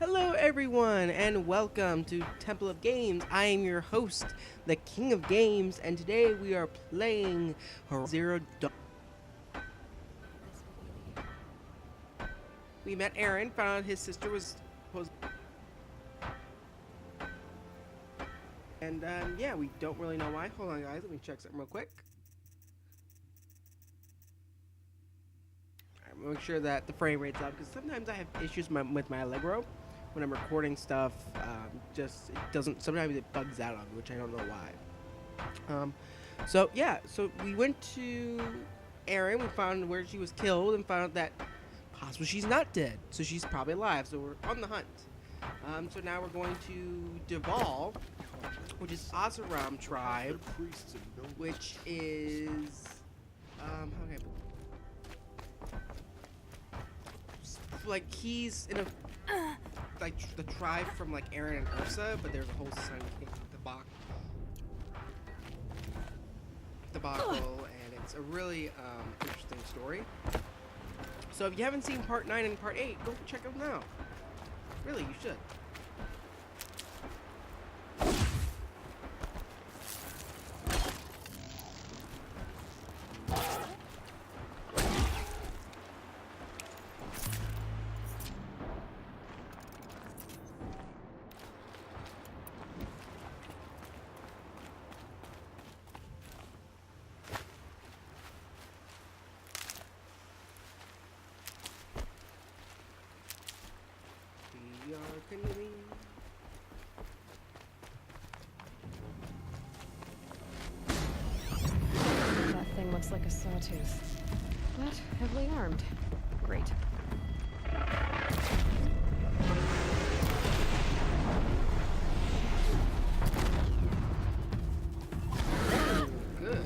Hello, everyone, and welcome to Temple of Games. I am your host, the King of Games, and today we are playing Horizon Zero Dawn. We met Aaron, found out his sister was supposed, and yeah, we don't really know why. Hold on, guys, let me check something real quick. Alright, make sure that the frame rate's up because sometimes I have issues with my Allegro when I'm recording stuff. Just it doesn't. Sometimes it bugs out on me, which I don't know why. So yeah, so we went to Erin. We found where she was killed and found out that possibly she's not dead, so she's probably alive. So we're on the hunt. So now we're going to Deval, which is Asaram tribe, which is how can I put like he's in a like the tribe from like Aaron and Ursa, but there's a whole son debacle, and it's a really interesting story. So if you haven't seen part 9 and part 8, go check them now. Really, you should. We are canoeing. That thing looks like a sawtooth, but heavily armed. Great. Good.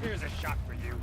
Here's a shot for you.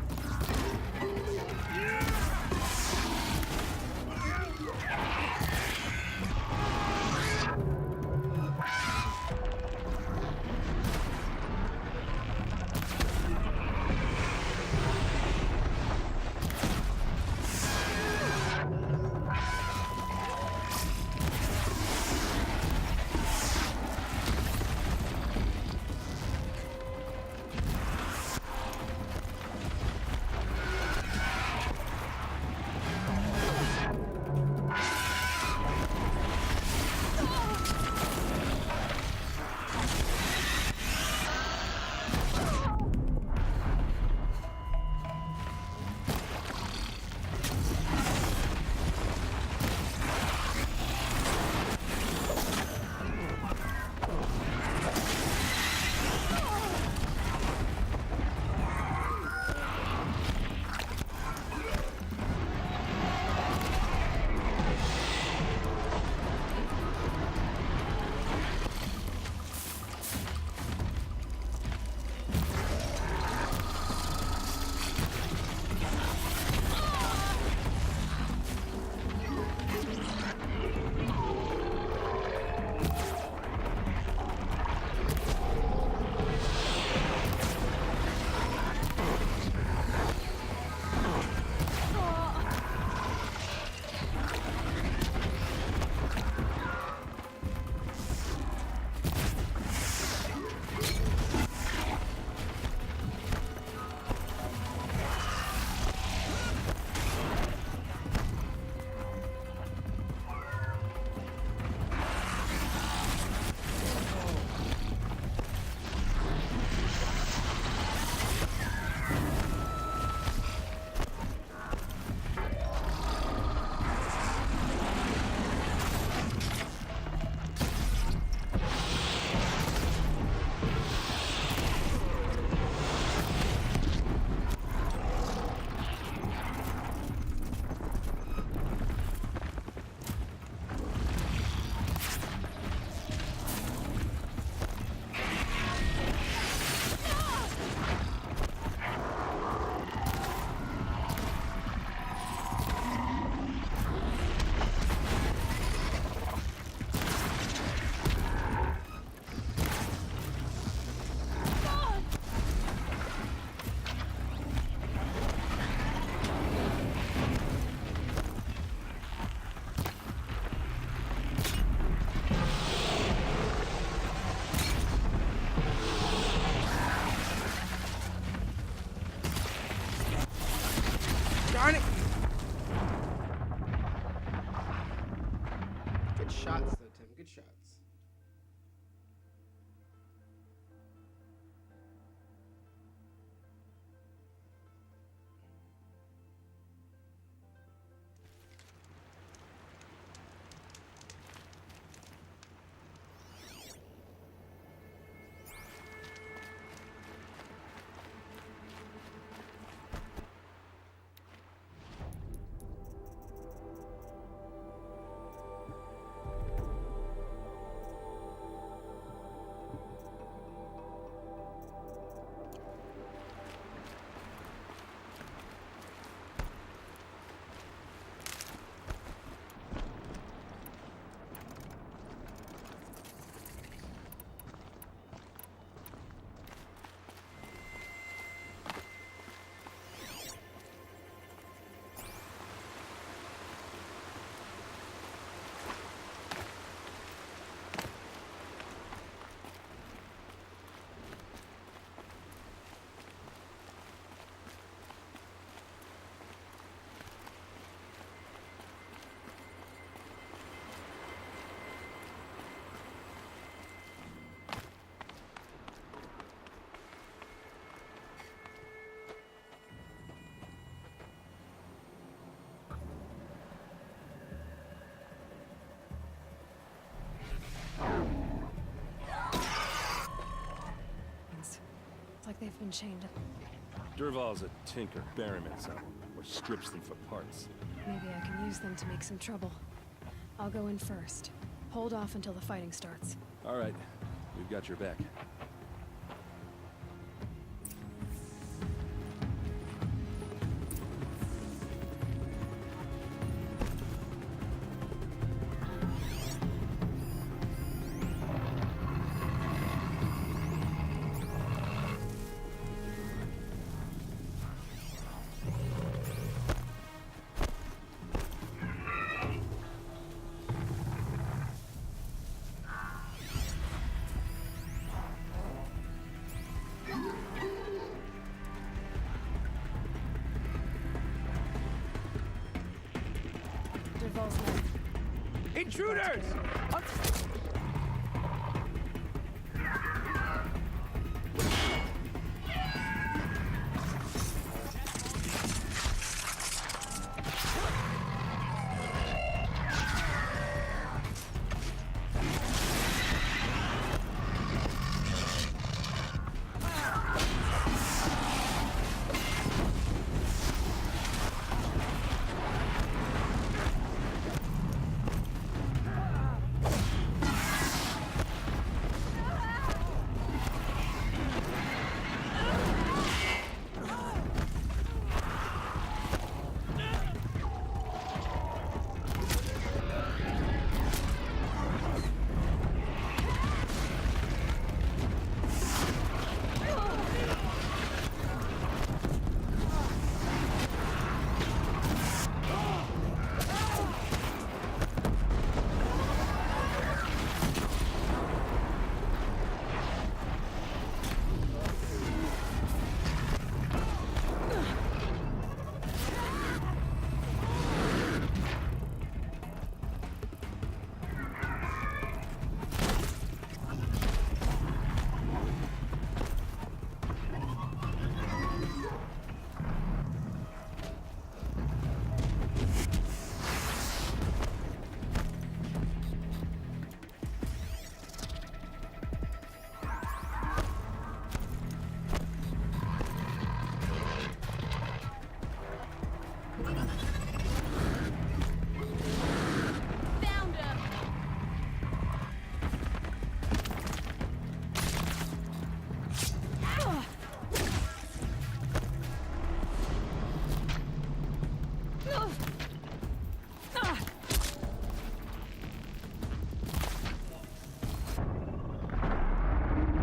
Darn it! Good shots, though, Tim. Good shots. It's like they've been chained. Durval's a tinker, Berryman some, or strips them for parts. Maybe I can use them to make some trouble. I'll go in first. Hold off until the fighting starts. All right, we've got your back. Durval's men. Intruders!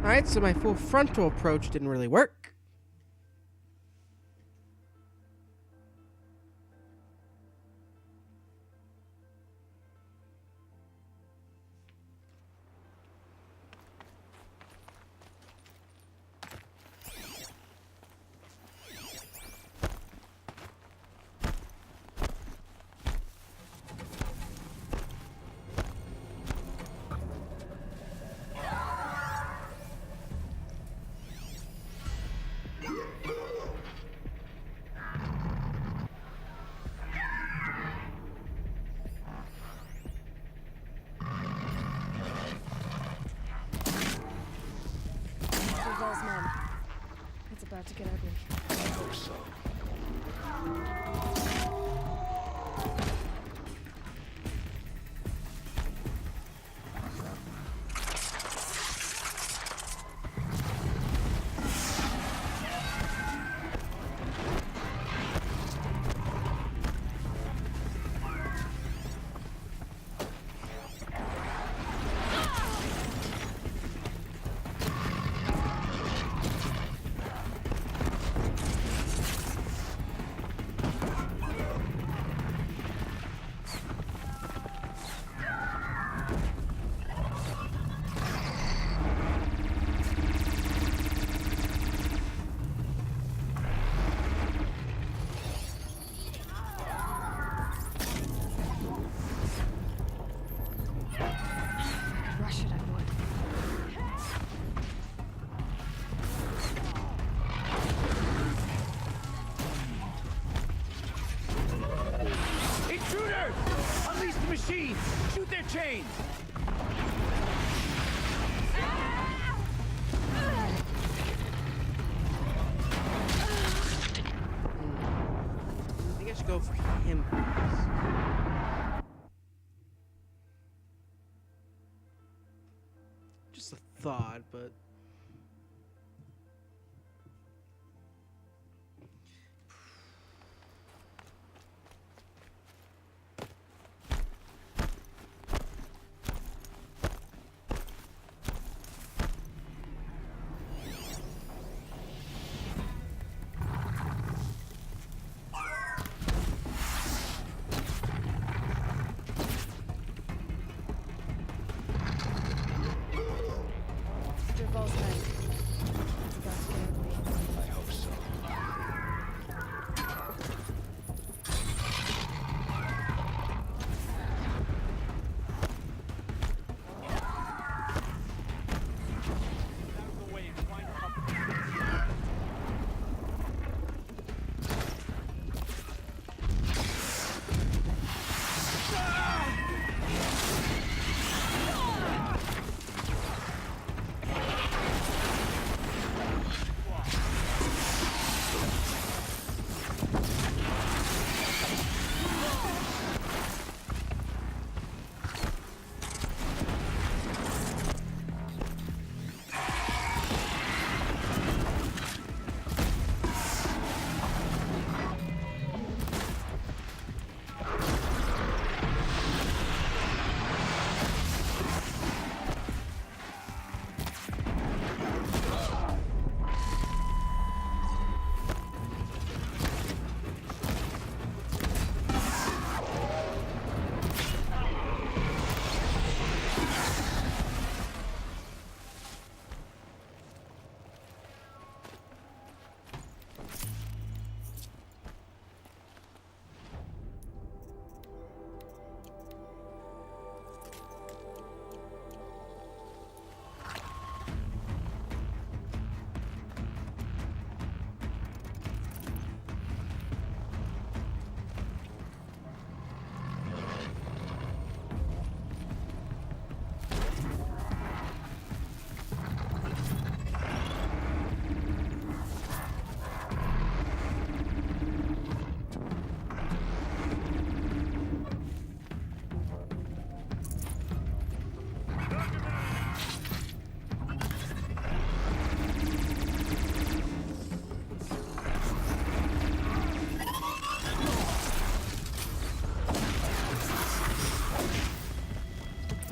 Alright, so my full frontal approach didn't really work. about to get ugly. I hope so. Rush it, I would. Intruders! Unleash the machines! Shoot their chains! I think I should go for him first. Just a thought, but Dervahl's right. It's about to get ugly. I hope so.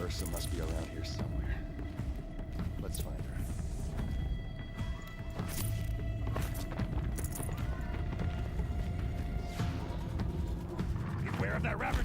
Ursa must be around here somewhere. Let's find her. Beware of that Ravager!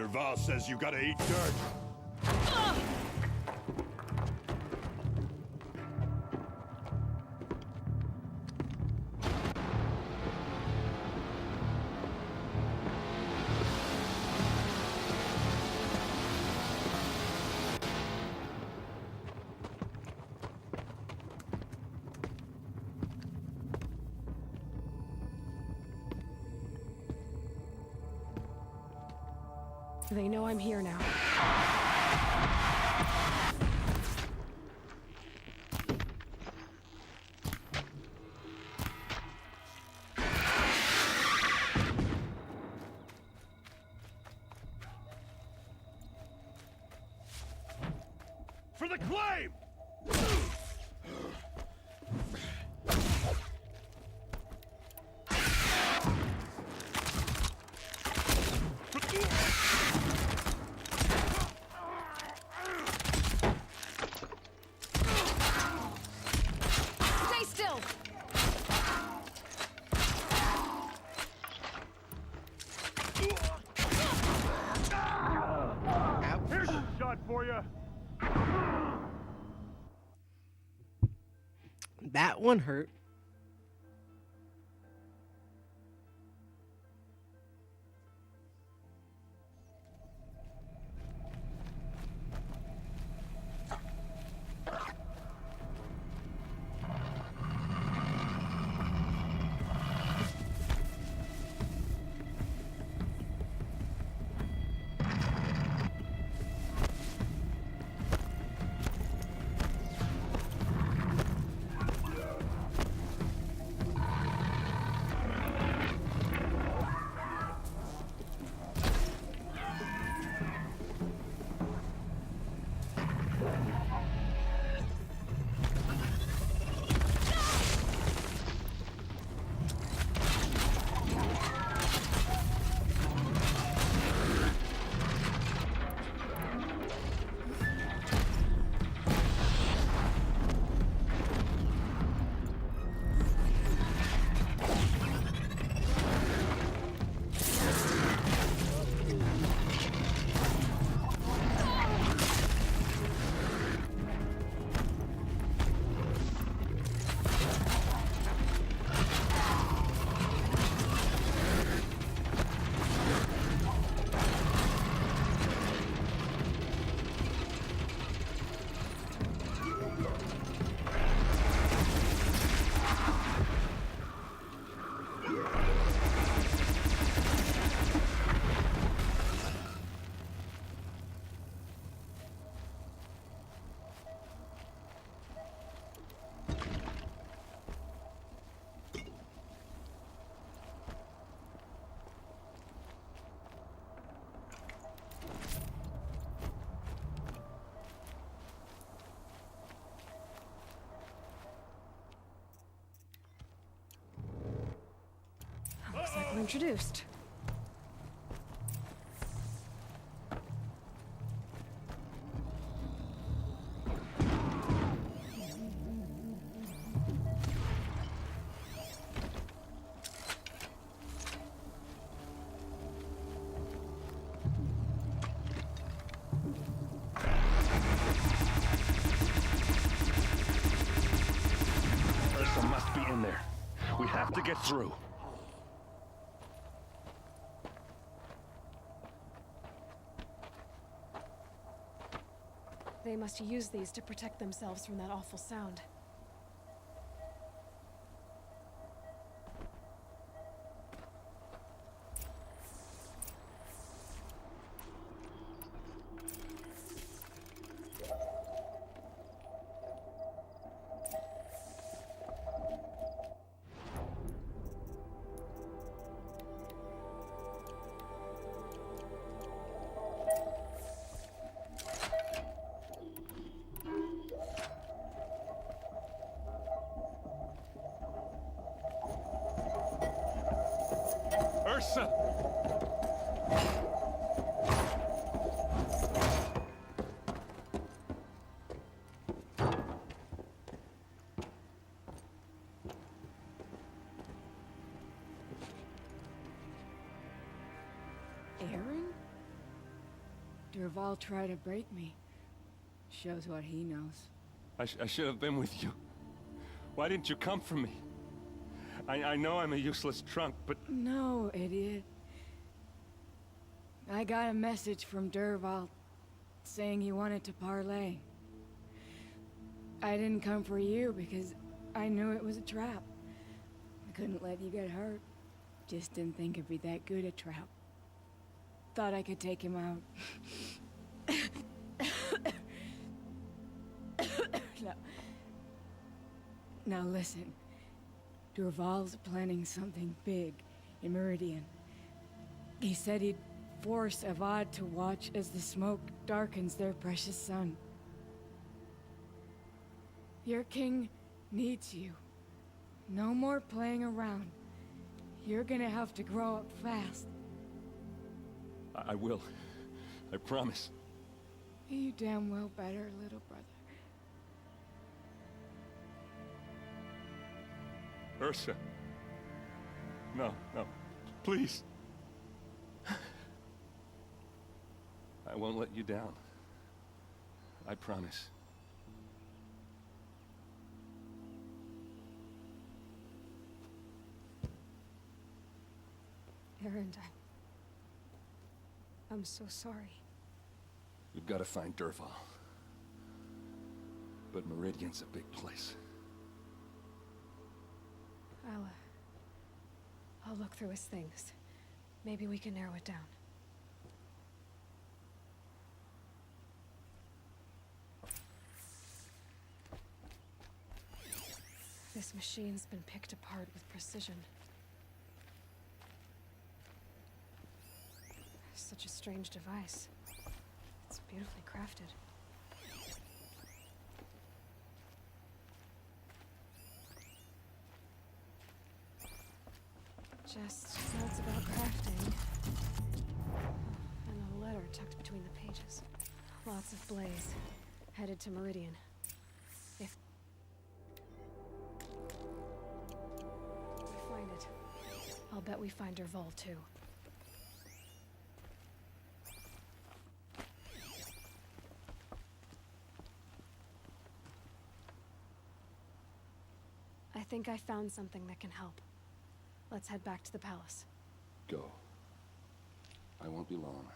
Derval says you gotta eat dirt. They know I'm here now. For the claim! Stay still! Here's a shot for you. That one hurt. Looks like we're introduced. Ursa must be in there. We have to get through. They must use these to protect themselves from that awful sound. Ursa! Aaron? Dervahl tried to break me. Shows what he knows. I should have been with you. Why didn't you come for me? I know I'm a useless trunk, but... No, idiot. I got a message from Dervahl saying he wanted to parlay. I didn't come for you because I knew it was a trap. I couldn't let you get hurt. Just didn't think it'd be that good a trap. Thought I could take him out. No. Now listen. Dervahl's planning something big in Meridian. He said he'd force Avad to watch as the smoke darkens their precious sun. Your king needs you. No more playing around. You're gonna have to grow up fast. I will. I promise. You damn well better, little brother. Ursa. No, no. Please. I won't let you down. I promise. Erend, I'm so sorry. We've got to find Dervahl. But Meridian's a big place. I'll look through his things. Maybe we can narrow it down. This machine's been picked apart with precision. Such a strange device. It's beautifully crafted. Just notes about crafting. And a letter tucked between the pages. Lots of Blaze. Headed to Meridian. If we find it, I'll bet we find Dervahl too. I think I found something that can help. Let's head back to the palace. Go. I won't be long,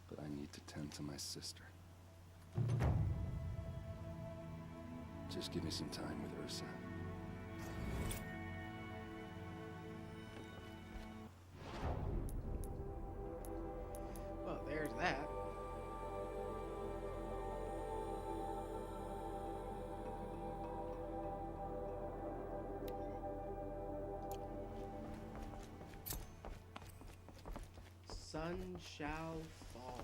but I need to tend to my sister. Just give me some time with Ursa. Well, there's that. Sun shall fall.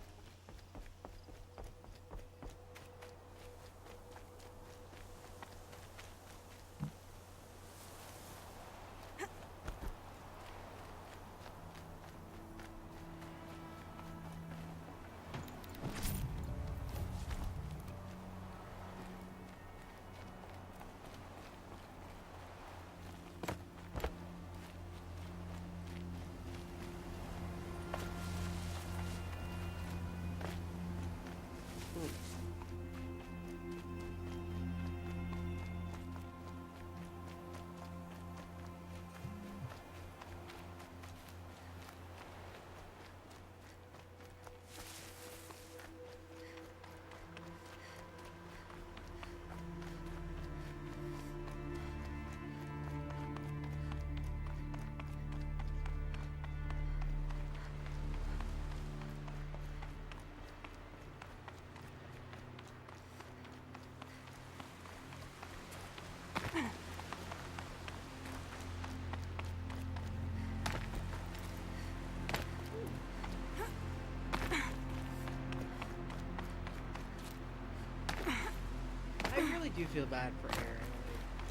I really do feel bad for Aaron.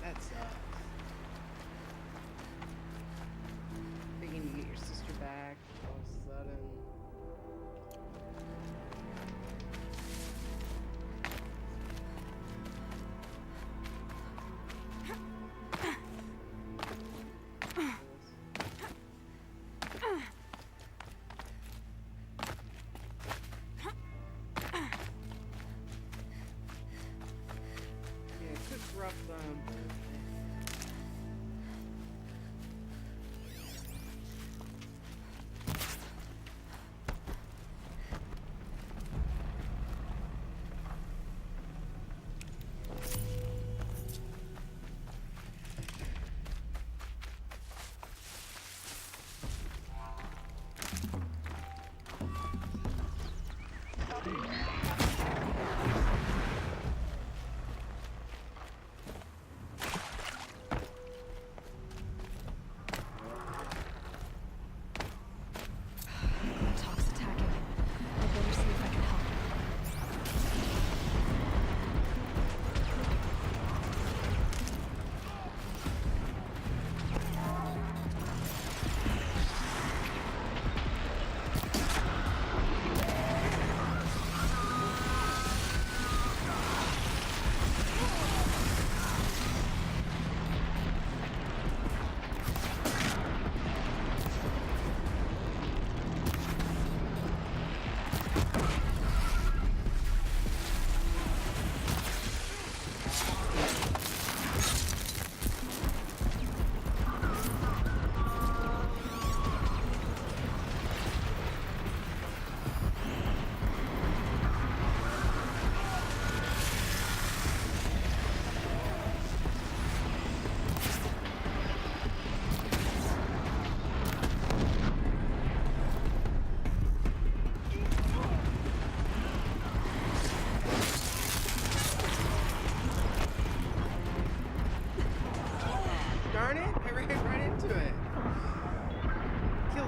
Like, that sucks. Thinking you get your sister back all of a sudden.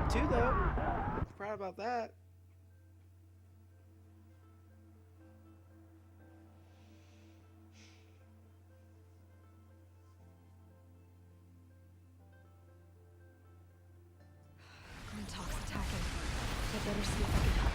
Level 2 though. Proud about that. Glintock's attacking. I better see if I can help.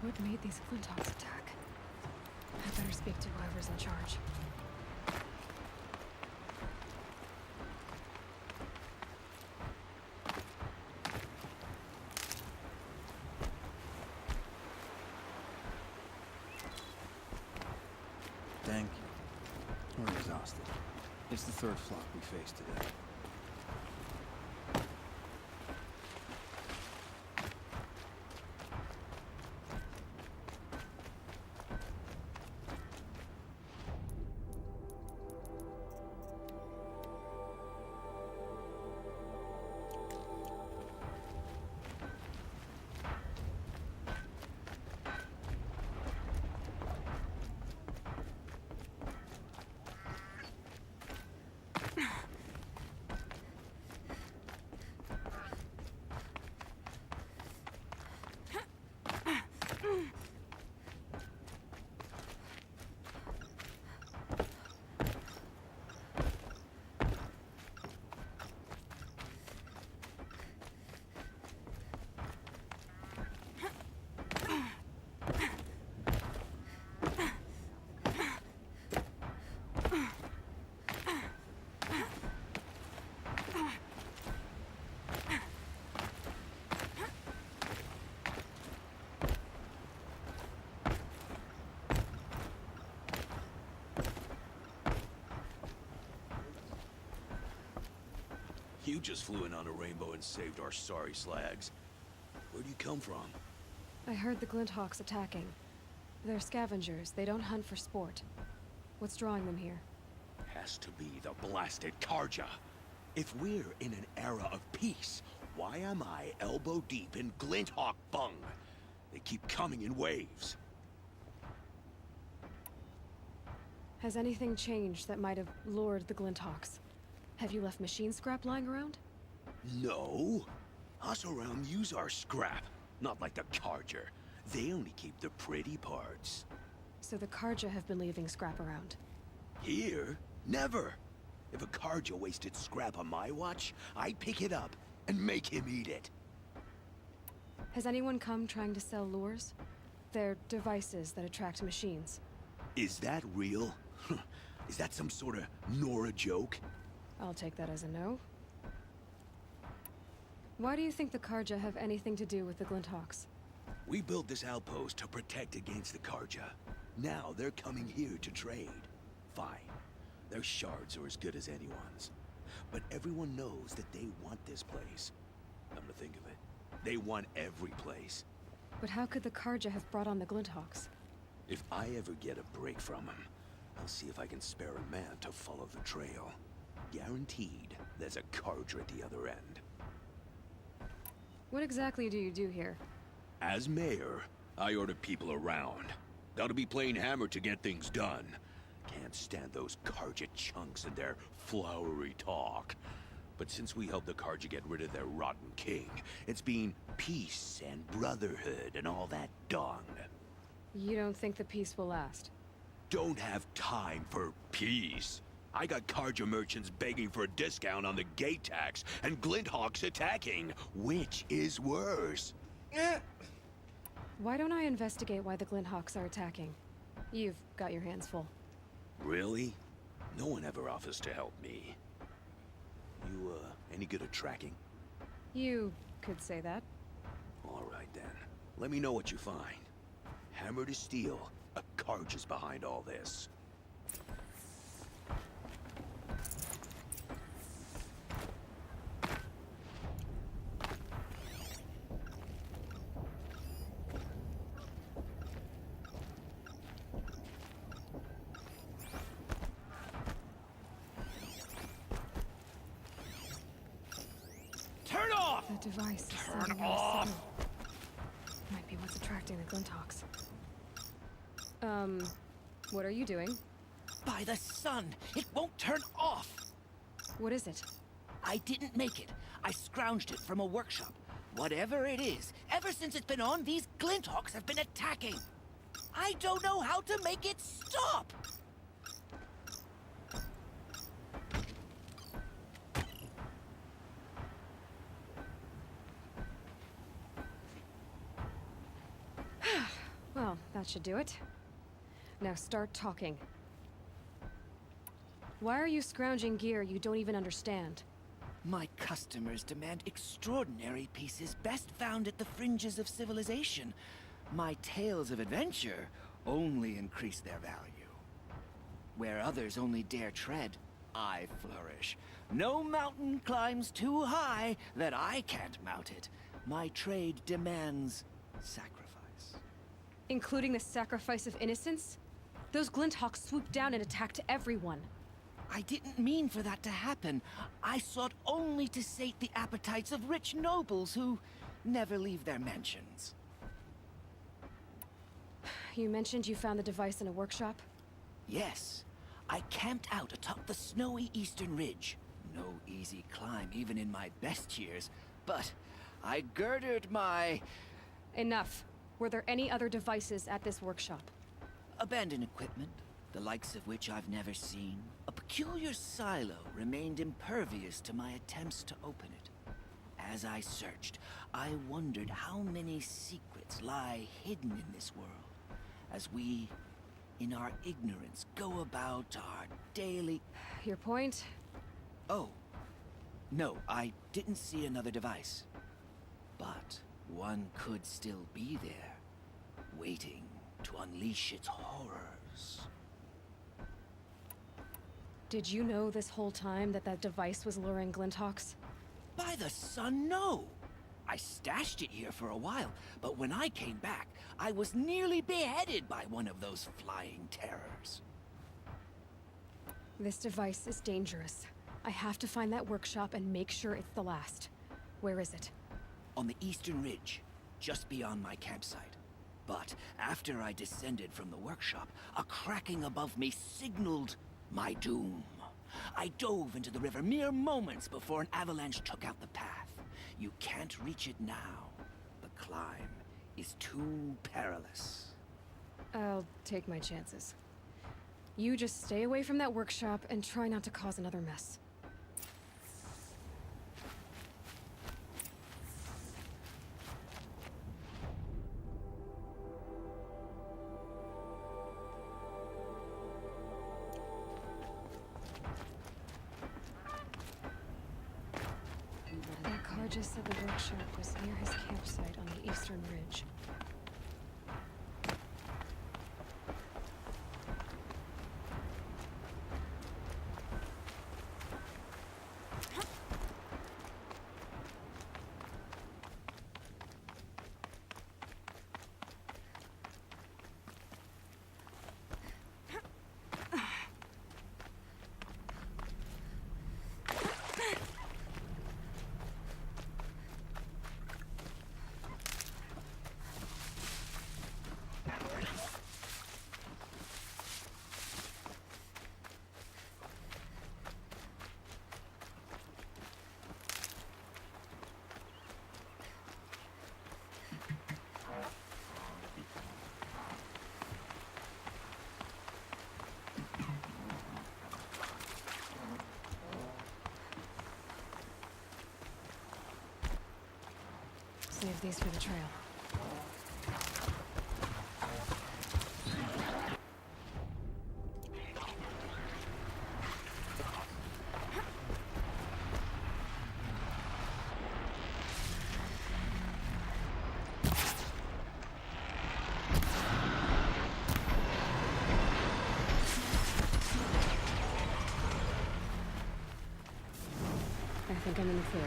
What made these Glintock's attack? I better speak to whoever's in charge. Thank you. We're exhausted. It's the third flock we faced today. You just flew in on a rainbow and saved our sorry slags. Where do you come from? I heard the Glinthawks attacking. They're scavengers. They don't hunt for sport. What's drawing them here? Has to be the blasted Karja. If we're in an era of peace, why am I elbow deep in Glinthawk bung? They keep coming in waves. Has anything changed that might have lured the Glinthawks? Have you left machine scrap lying around? No. Us around use our scrap. Not like the Karja. They only keep the pretty parts. So the Karja have been leaving scrap around. Here? Never. If a Karja wasted scrap on my watch, I'd pick it up and make him eat it. Has anyone come trying to sell lures? They're devices that attract machines. Is that real? Is that some sort of Nora joke? I'll take that as a no. Why do you think the Karja have anything to do with the Glinthawks? We built this outpost to protect against the Karja. Now they're coming here to trade. Fine. Their shards are as good as anyone's. But everyone knows that they want this place. Come to think of it, they want every place. But how could the Karja have brought on the Glinthawks? If I ever get a break from them, I'll see if I can spare a man to follow the trail. Guaranteed, there's a Karja at the other end. What exactly do you do here? As mayor, I order people around. Gotta be playing hammer to get things done. Can't stand those Karja chunks and their flowery talk. But since we helped the Karja get rid of their rotten king, it's been peace and brotherhood and all that dung. You don't think the peace will last? Don't have time for peace. I got Karja merchants begging for a discount on the gate tax, and Glinthawks attacking. Which is worse? Why don't I investigate why the Glinthawks are attacking? You've got your hands full. Really? No one ever offers to help me. You, any good at tracking? You could say that. All right, then. Let me know what you find. Hammer to steel, a Karja's behind all this. Turn off! The device is Turn sending out a off! signal. Might be what's attracting the Glinthawks. What are you doing? By the sun, it won't turn off! What is it? I didn't make it. I scrounged it from a workshop. Whatever it is, ever since it's been on, these Glinthawks have been attacking. I don't know how to make it stop! Well, that should do it. Now start talking. Why are you scrounging gear you don't even understand? My customers demand extraordinary pieces best found at the fringes of civilization. My tales of adventure only increase their value. Where others only dare tread, I flourish. No mountain climbs too high that I can't mount it. My trade demands sacrifice. Including the sacrifice of innocence? Those Glinthawks swooped down and attacked everyone. I didn't mean for that to happen. I sought only to sate the appetites of rich nobles who never leave their mansions. You mentioned you found the device in a workshop? Yes, I camped out atop the snowy eastern ridge. No easy climb even in my best years, but I girded my Enough. Were there any other devices at this workshop? abandoned equipment, the likes of which I've never seen. A peculiar silo remained impervious to my attempts to open it. As I searched, I wondered how many secrets lie hidden in this world, as we, in our ignorance, go about our daily... Your point? Oh, no, I didn't see another device. But one could still be there, waiting to unleash its horrors. Did you know this whole time that that device was luring Glinthawks? By the sun, no! I stashed it here for a while, but when I came back, I was nearly beheaded by one of those flying terrors. This device is dangerous. I have to find that workshop and make sure it's the last. Where is it? On the eastern ridge, just beyond my campsite. But after I descended from the workshop, a cracking above me signaled my doom. I dove into the river mere moments before an avalanche took out the path. You can't reach it now. The climb is too perilous. I'll take my chances. You just stay away from that workshop and try not to cause another mess. Just said the workshop was near his campsite on the eastern ridge. Save these for the trail. I think I'm in the clear.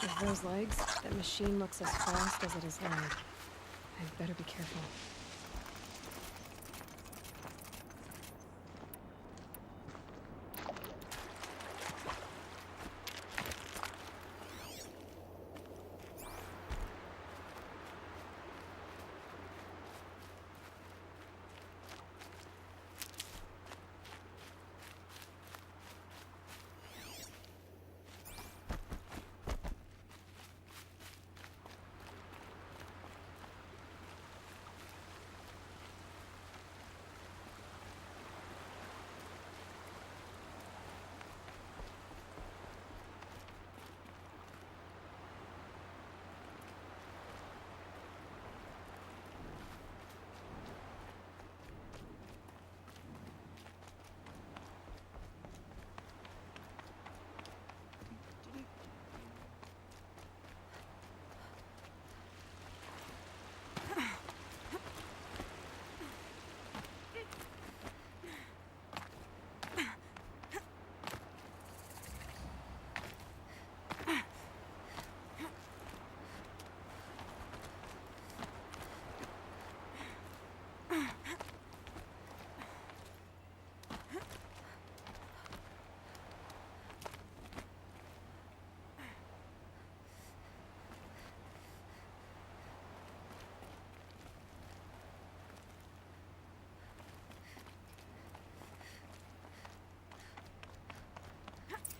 With those legs, that machine looks as fast as it is loud. I'd better be careful.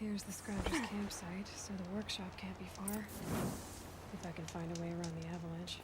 Here's the Scrounger's campsite, so the workshop can't be far. If I can find a way around the avalanche.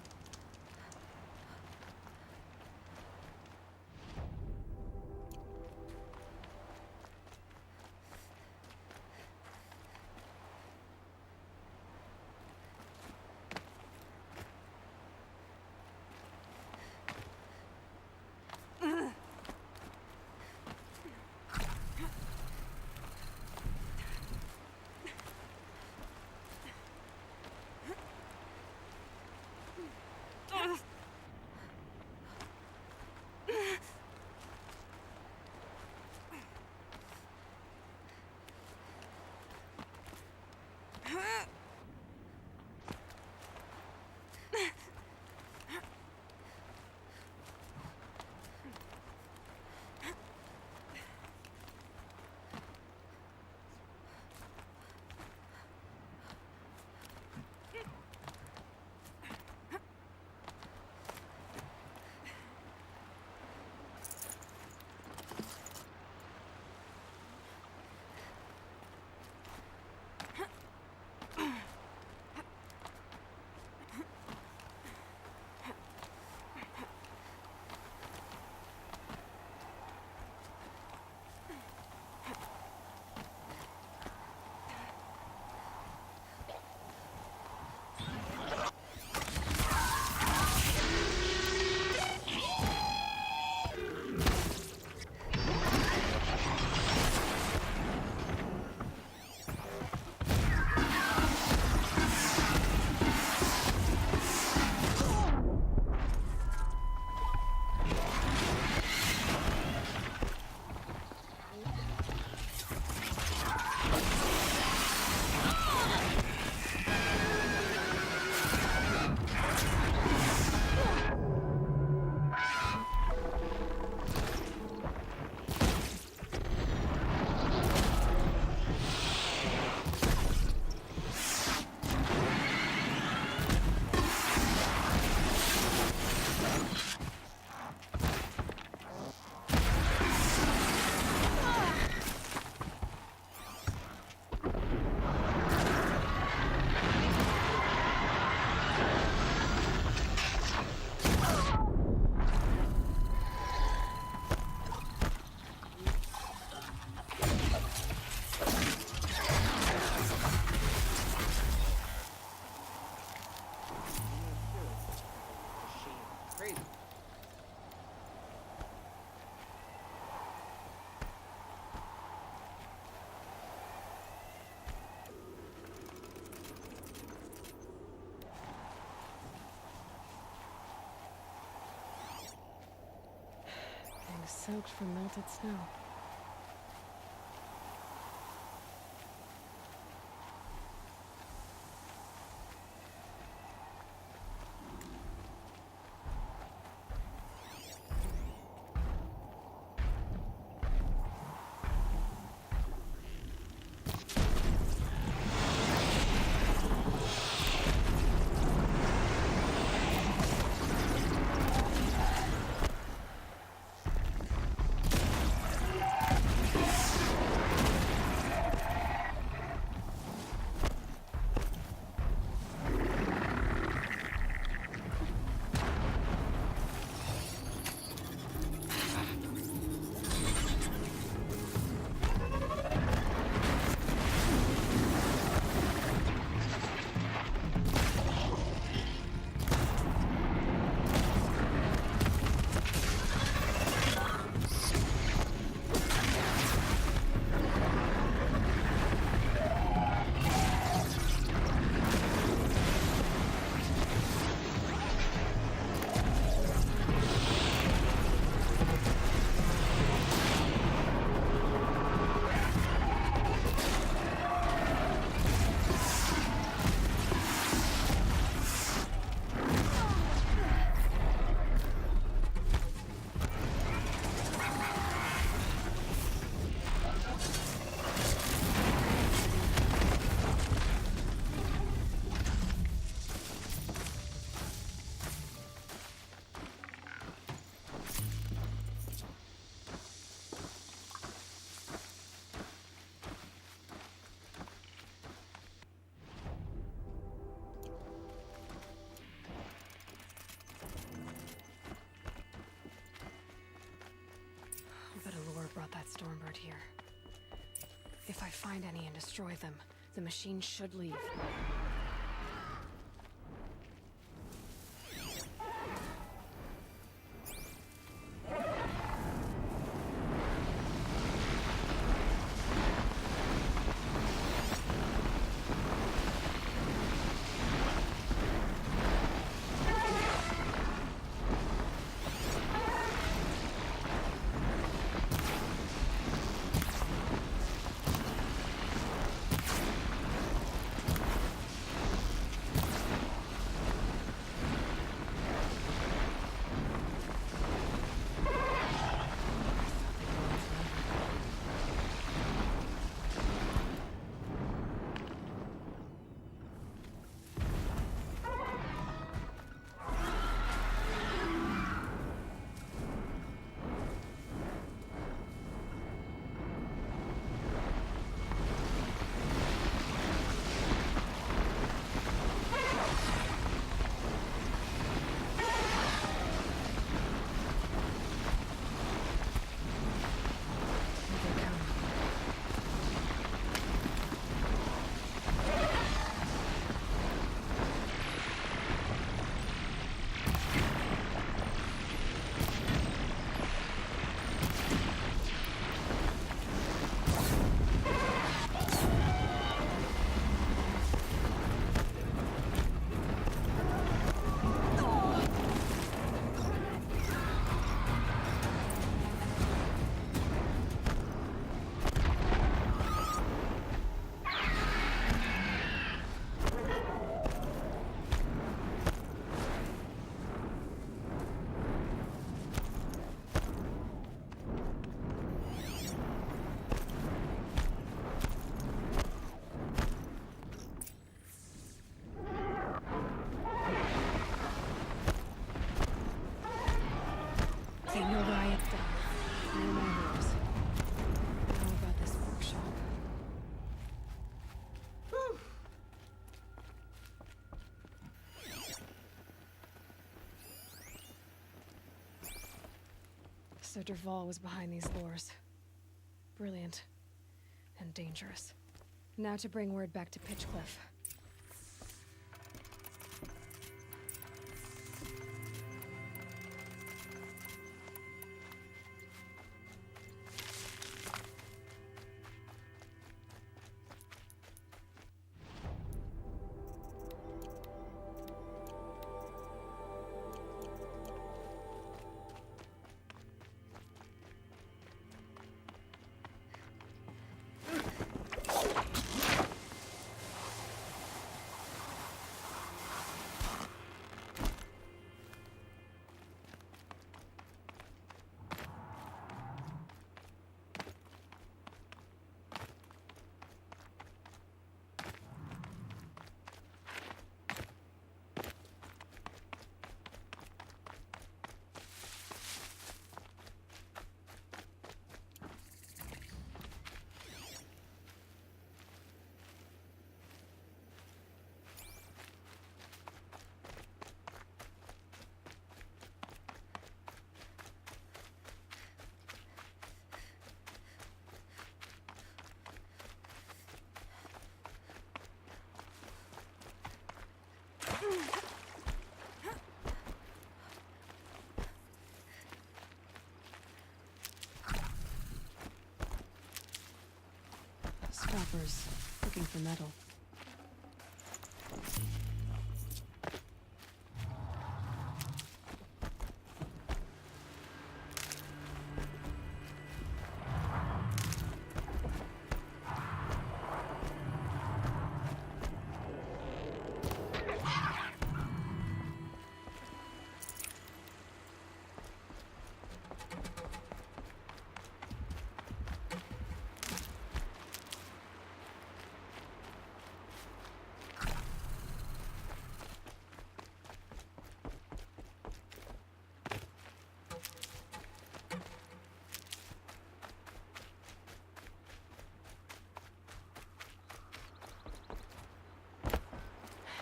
Soaked from melted snow. brought that Stormbird here. If I find any and destroy them, the machine should leave. They know where I have done. No more rules. How about this workshop? So Dervahl was behind these lures. Brilliant. And dangerous. Now to bring word back to Pitchcliff. Scalpers, looking for metal.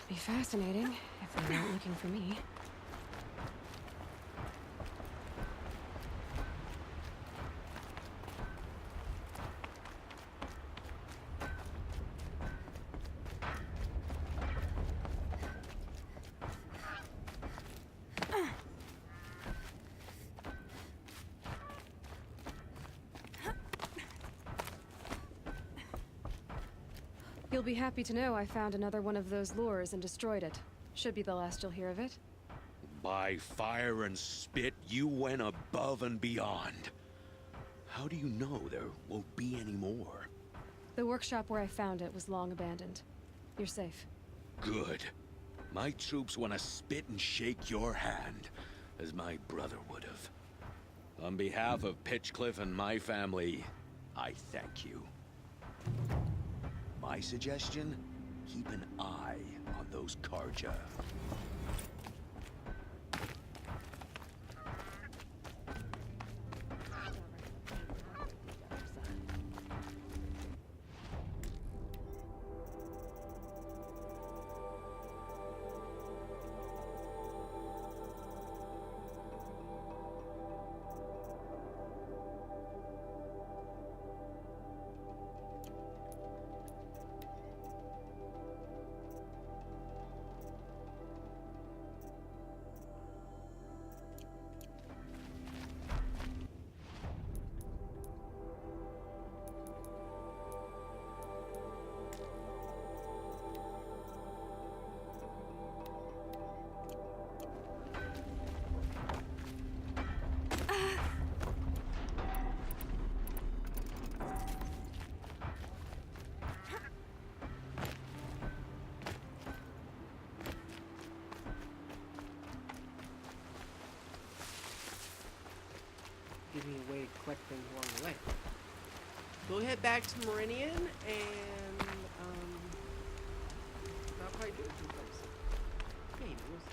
Be fascinating if they weren't looking for me. You'll be happy to know I found another one of those lures and destroyed it. Should be the last you'll hear of it. By fire and spit, you went above and beyond. How do you know there won't be any more? The workshop where I found it was long abandoned. You're safe. Good. My troops want to spit and shake your hand, as my brother would have. On behalf of Pitchcliff and my family, I thank you. My suggestion? Keep an eye on those Carja. Give me a way to collect things along the way. We'll head back to Meridian and that'll probably do it for the place. Maybe we'll see.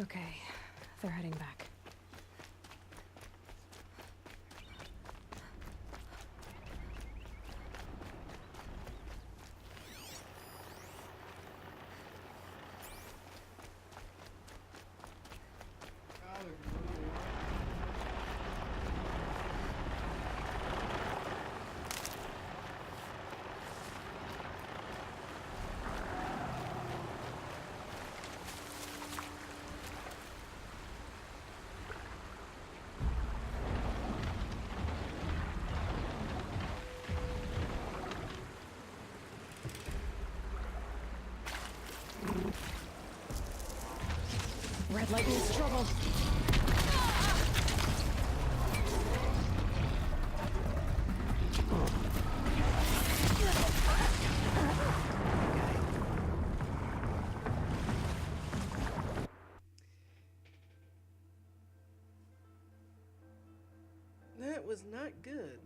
Okay, they're heading back. Red Lightning's trouble. That was not good.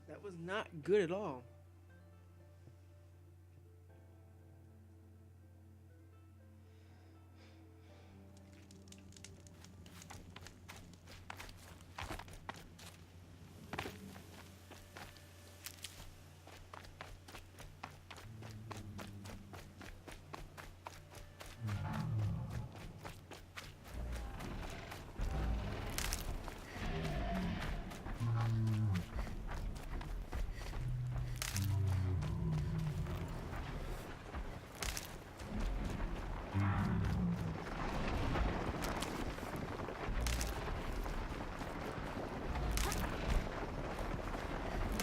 That was not good at all.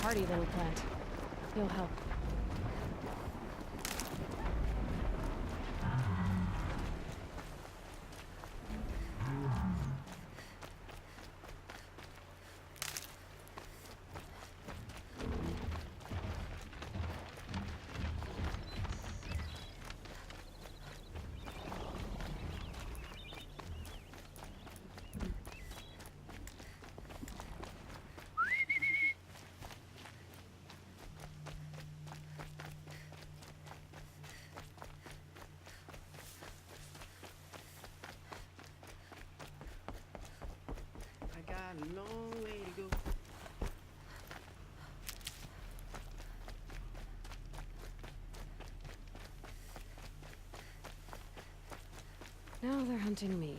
Hardy little plant. You'll help. I got a long way to go. Now they're hunting me.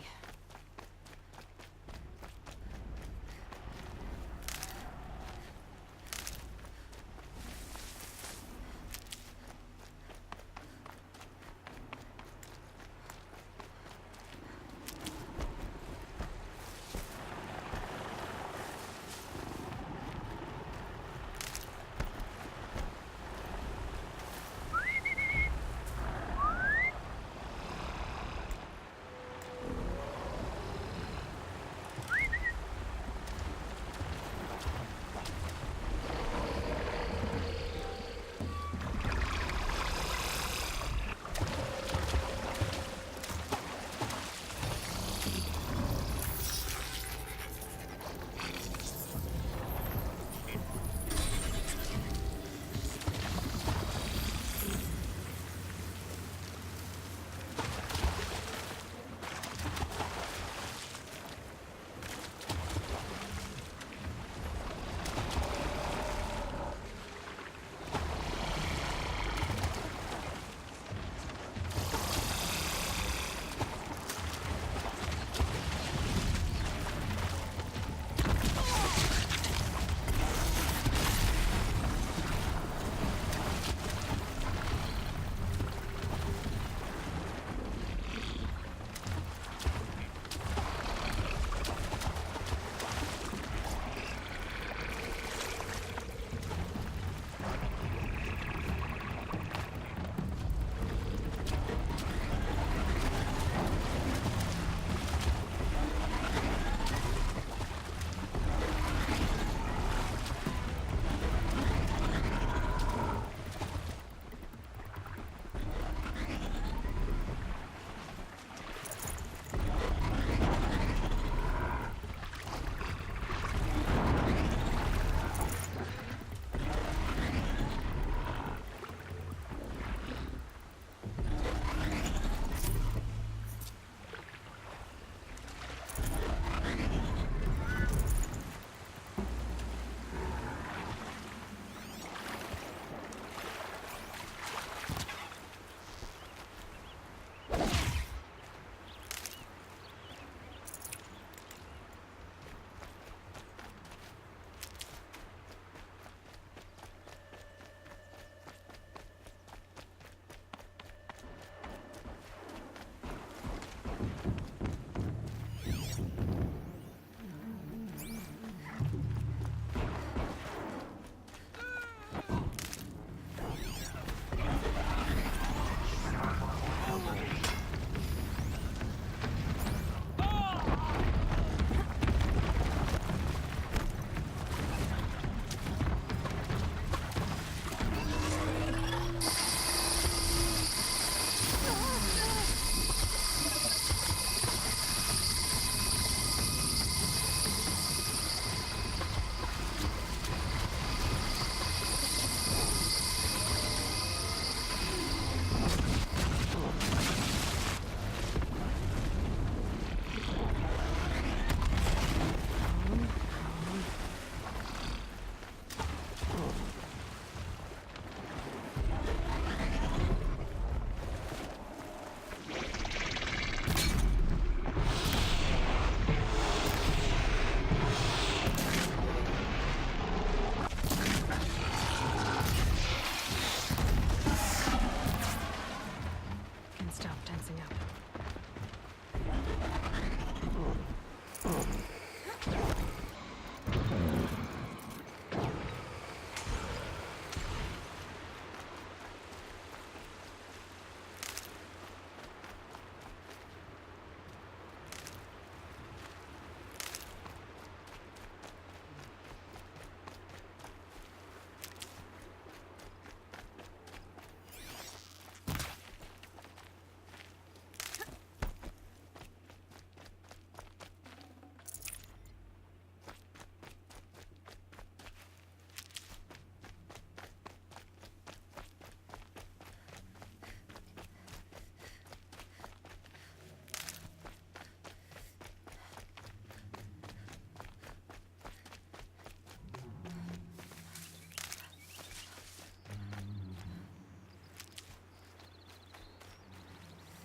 Can stop tensing up.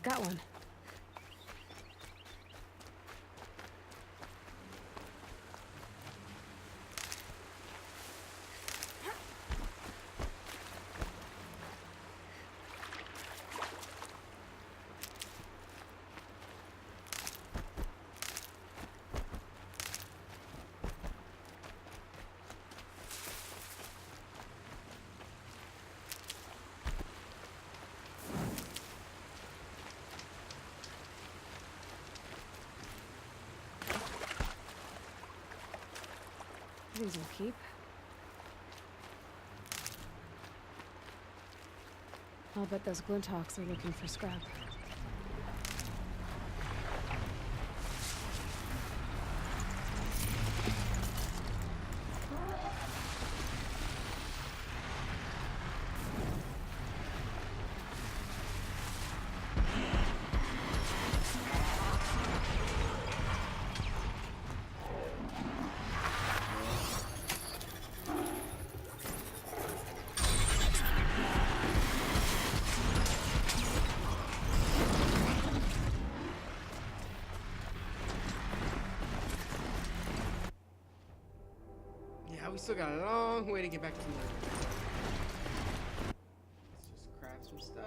Got one. These will keep. I'll bet those Glinthawks are looking for scrap. Yeah, we still got a long way to get back to the Let's just craft some stuff.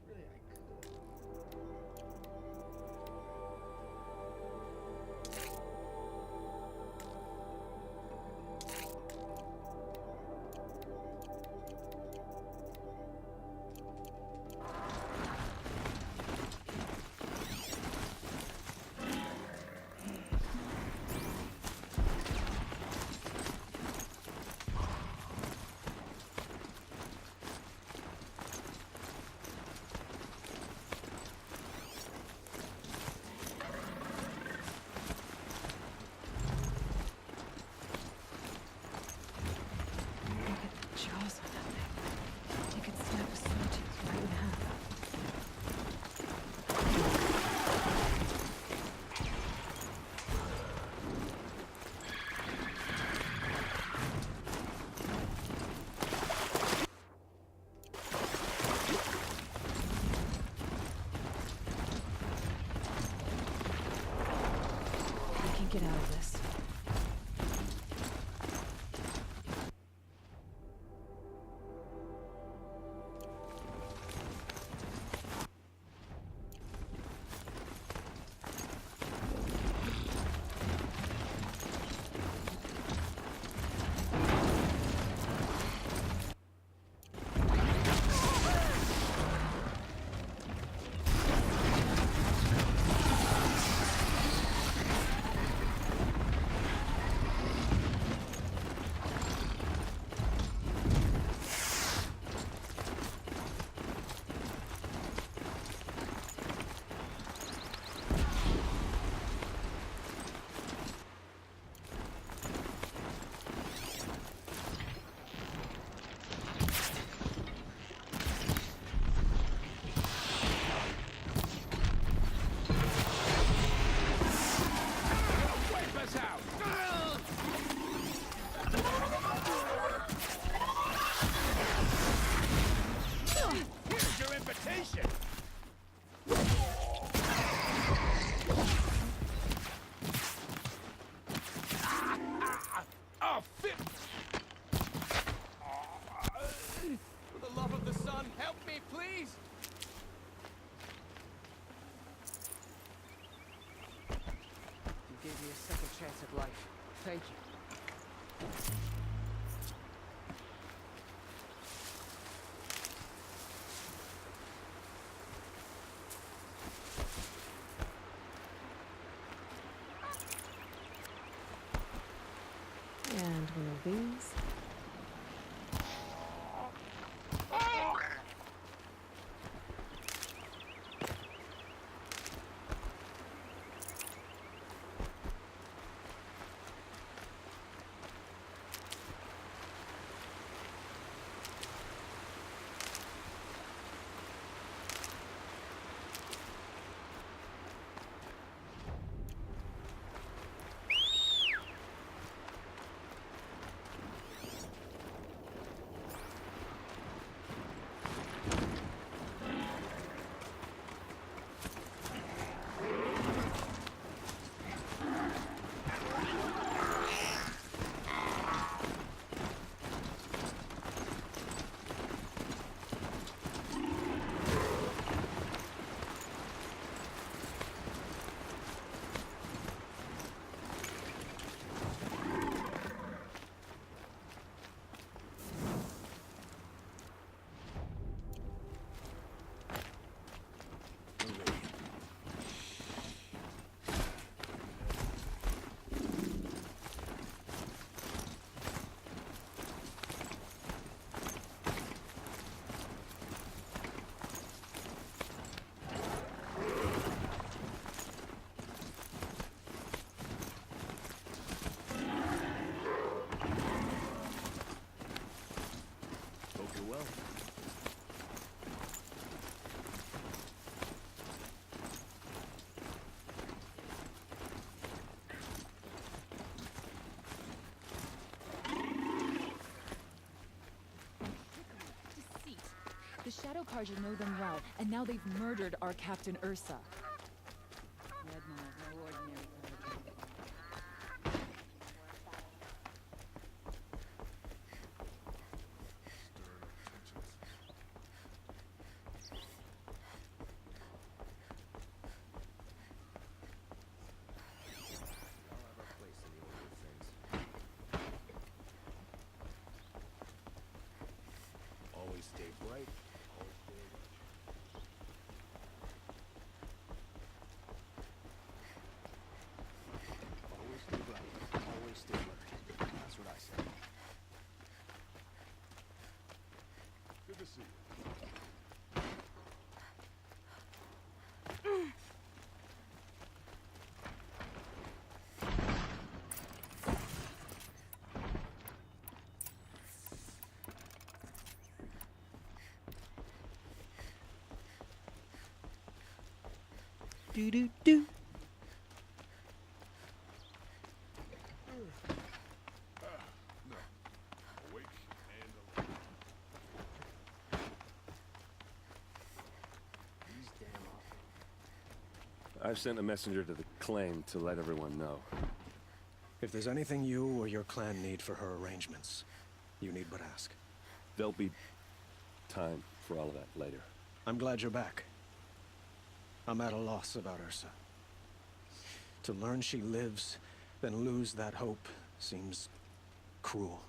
Really, I could. take you. And one of these. The Shadow Carja know them well, and now they've murdered our Captain Ursa. Redmaw, no ordinary Carja. Always stay bright. Always stay bright. Always stay alert. That's what I say. Good to see you. Do do do. Awake and alert. These damn I've sent a messenger to the claim to let everyone know. If there's anything you or your clan need for her arrangements, you need but ask. There'll be time for all of that later. I'm glad you're back. I'm at a loss about Ursa. To learn she lives, then lose that hope, seems cruel.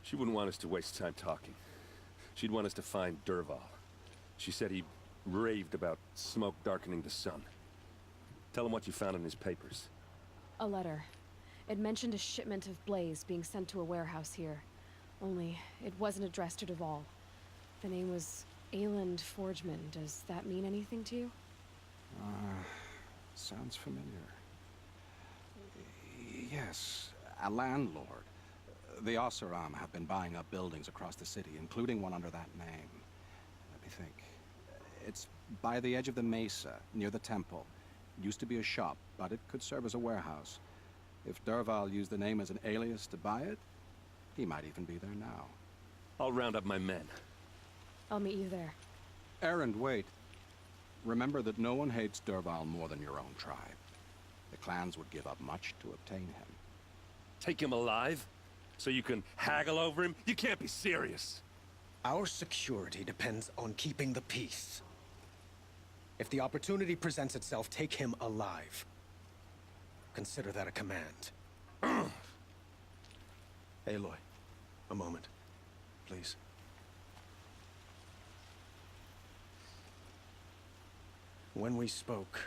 She wouldn't want us to waste time talking. She'd want us to find Dervahl. She said he raved about smoke darkening the sun. Tell him what you found in his papers. A letter. It mentioned a shipment of blaze being sent to a warehouse here. Only, it wasn't addressed to Dervahl. The name was Ayland Forgeman. Does that mean anything to you? Sounds familiar. Yes, a landlord. The Oseram have been buying up buildings across the city, including one under that name. Let me think. It's by the edge of the mesa, near the temple. It used to be a shop, but it could serve as a warehouse. If Dervahl used the name as an alias to buy it, he might even be there now. I'll round up my men. I'll meet you there. Erend, wait. Remember that no one hates Dervahl more than your own tribe. The clans would give up much to obtain him. Take him alive? So you can haggle over him? You can't be serious. Our security depends on keeping the peace. If the opportunity presents itself, take him alive. Consider that a command. Aloy, a moment, please. When we spoke,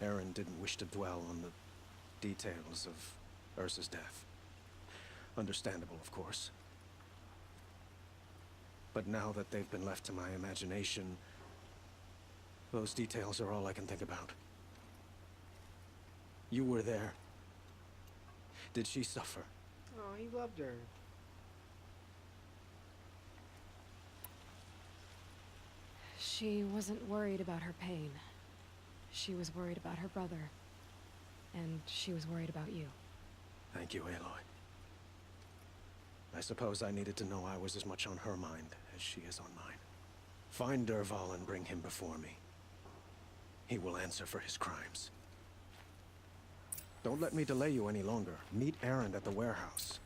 Aaron didn't wish to dwell on the details of Ursa's death. Understandable, of course. But now that they've been left to my imagination, those details are all I can think about. You were there. Did she suffer? Oh, he loved her. She wasn't worried about her pain. She was worried about her brother. And she was worried about you. Thank you, Aloy. I suppose I needed to know I was as much on her mind as she is on mine. Find Dervahl and bring him before me. He will answer for his crimes. Don't let me delay you any longer. Meet Aaron at the warehouse.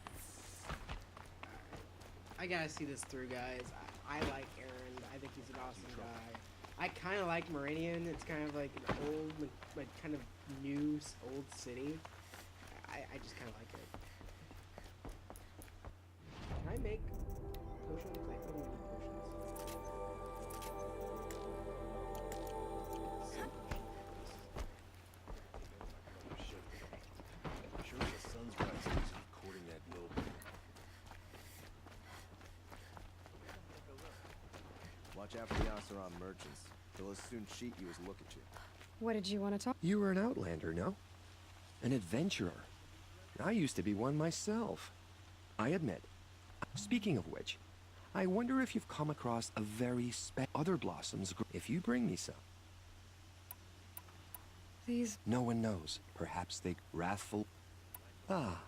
I gotta see this through, guys. I like Aaron. I think he's an awesome guy. I kind of like Meridian. It's kind of like an old, like kind of new, old city. I just kind of like it. Can I make potions? I don't need potions. Sure, the sun's rising. He's recording that building. Watch out for the Oseram merchants. They'll as soon cheat you as look at you. What did you want to talk? You were an outlander, no? An adventurer. I used to be one myself. I admit. Speaking of which, I wonder if you've come across a very other blossoms. If you bring me some. These... No one knows. Perhaps they wrathful... Ah.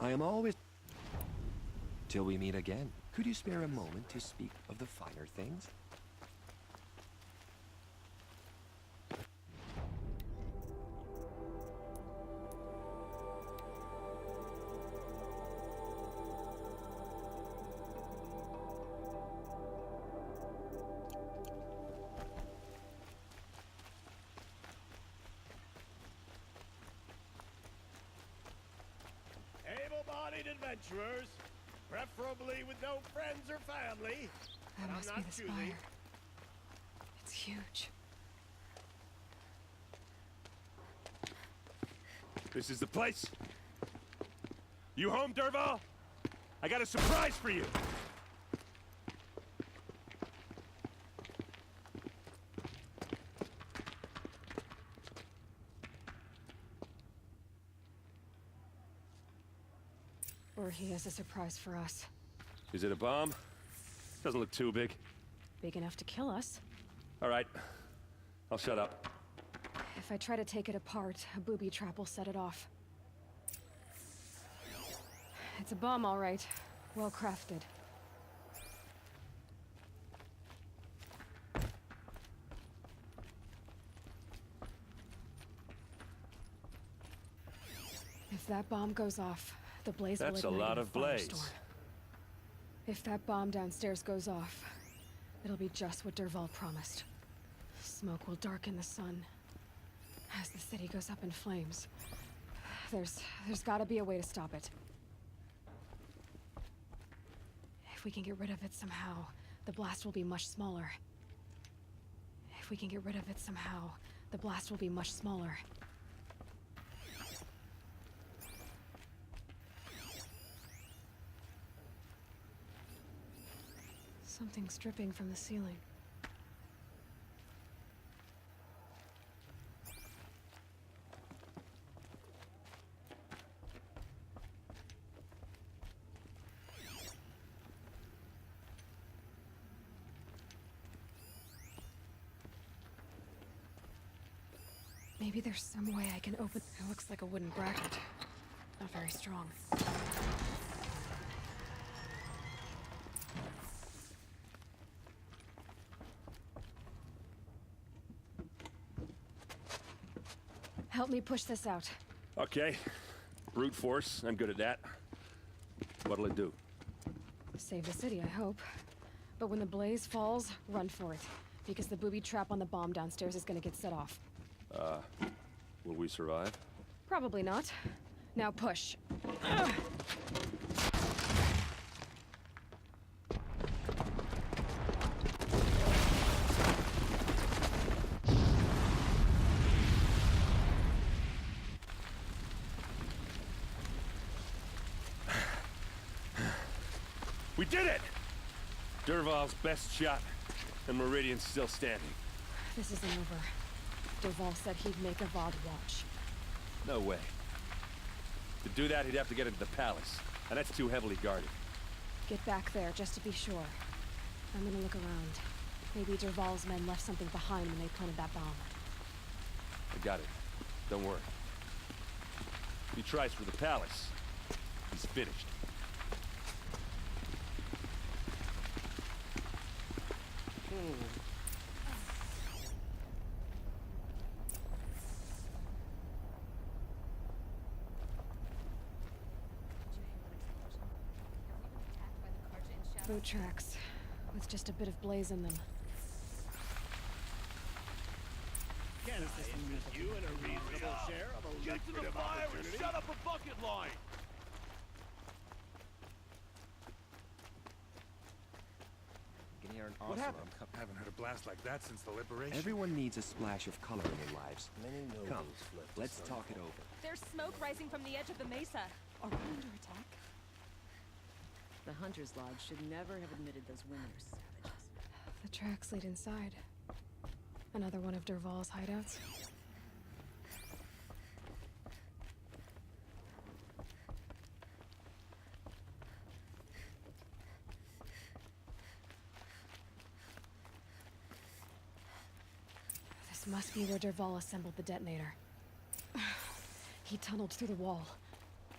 I am always... Till we meet again. Could you spare a moment to speak of the finer things? Able-bodied adventurers, preferably with no friends or family. That but must I'm be not the choosy. spire. It's huge. This is the place. You home, Dervahl? I got a surprise for you. Or he has a surprise for us. Is it a bomb? Doesn't look too big. Big enough to kill us. All right. I'll shut up. If I try to take it apart, a booby trap will set it off. It's a bomb, all right. Well crafted. If that bomb goes off, the blaze will That's a ignite lot in of blaze. firestorm. If that bomb downstairs goes off, it'll be just what Dervahl promised. Smoke will darken the sun. As the city goes up in flames. There's gotta be a way to stop it. If we can get rid of it somehow, the blast will be much smaller. If we can get rid of it somehow, the blast will be much smaller. Something's dripping from the ceiling. Maybe there's some way I can open... It looks like a wooden bracket. Not very strong. Help me push this out. Okay. Brute force. I'm good at that. What'll it do? Save the city, I hope. But when the blaze falls, run for it. Because the booby trap on the bomb downstairs is gonna get set off. Will we survive? Probably not. Now push. We did it! Dervahl's best shot, and Meridian's still standing. This isn't over. Dervahl said he'd make Avad watch. No way. To do that, he'd have to get into the palace, and that's too heavily guarded. Get back there, just to be sure. I'm gonna look around. Maybe Dervahl's men left something behind when they planted that bomb. I got it. Don't worry. If he tries for the palace, he's finished. Boot tracks, with just a bit of blaze in them. Can I interest you in a reasonable share of a lucrative opportunity? Shut up a bucket line! You can hear an What awesome happened? Haven't heard a blast like that since the liberation. Everyone needs a splash of color in their lives. Come, let's talk it over. There's smoke rising from the edge of the mesa. Are we under attack? The Hunter's Lodge should never have admitted those women are savages. The tracks lead inside. Another one of Dervahl's hideouts. This must be where Dervahl assembled the detonator. He tunneled through the wall.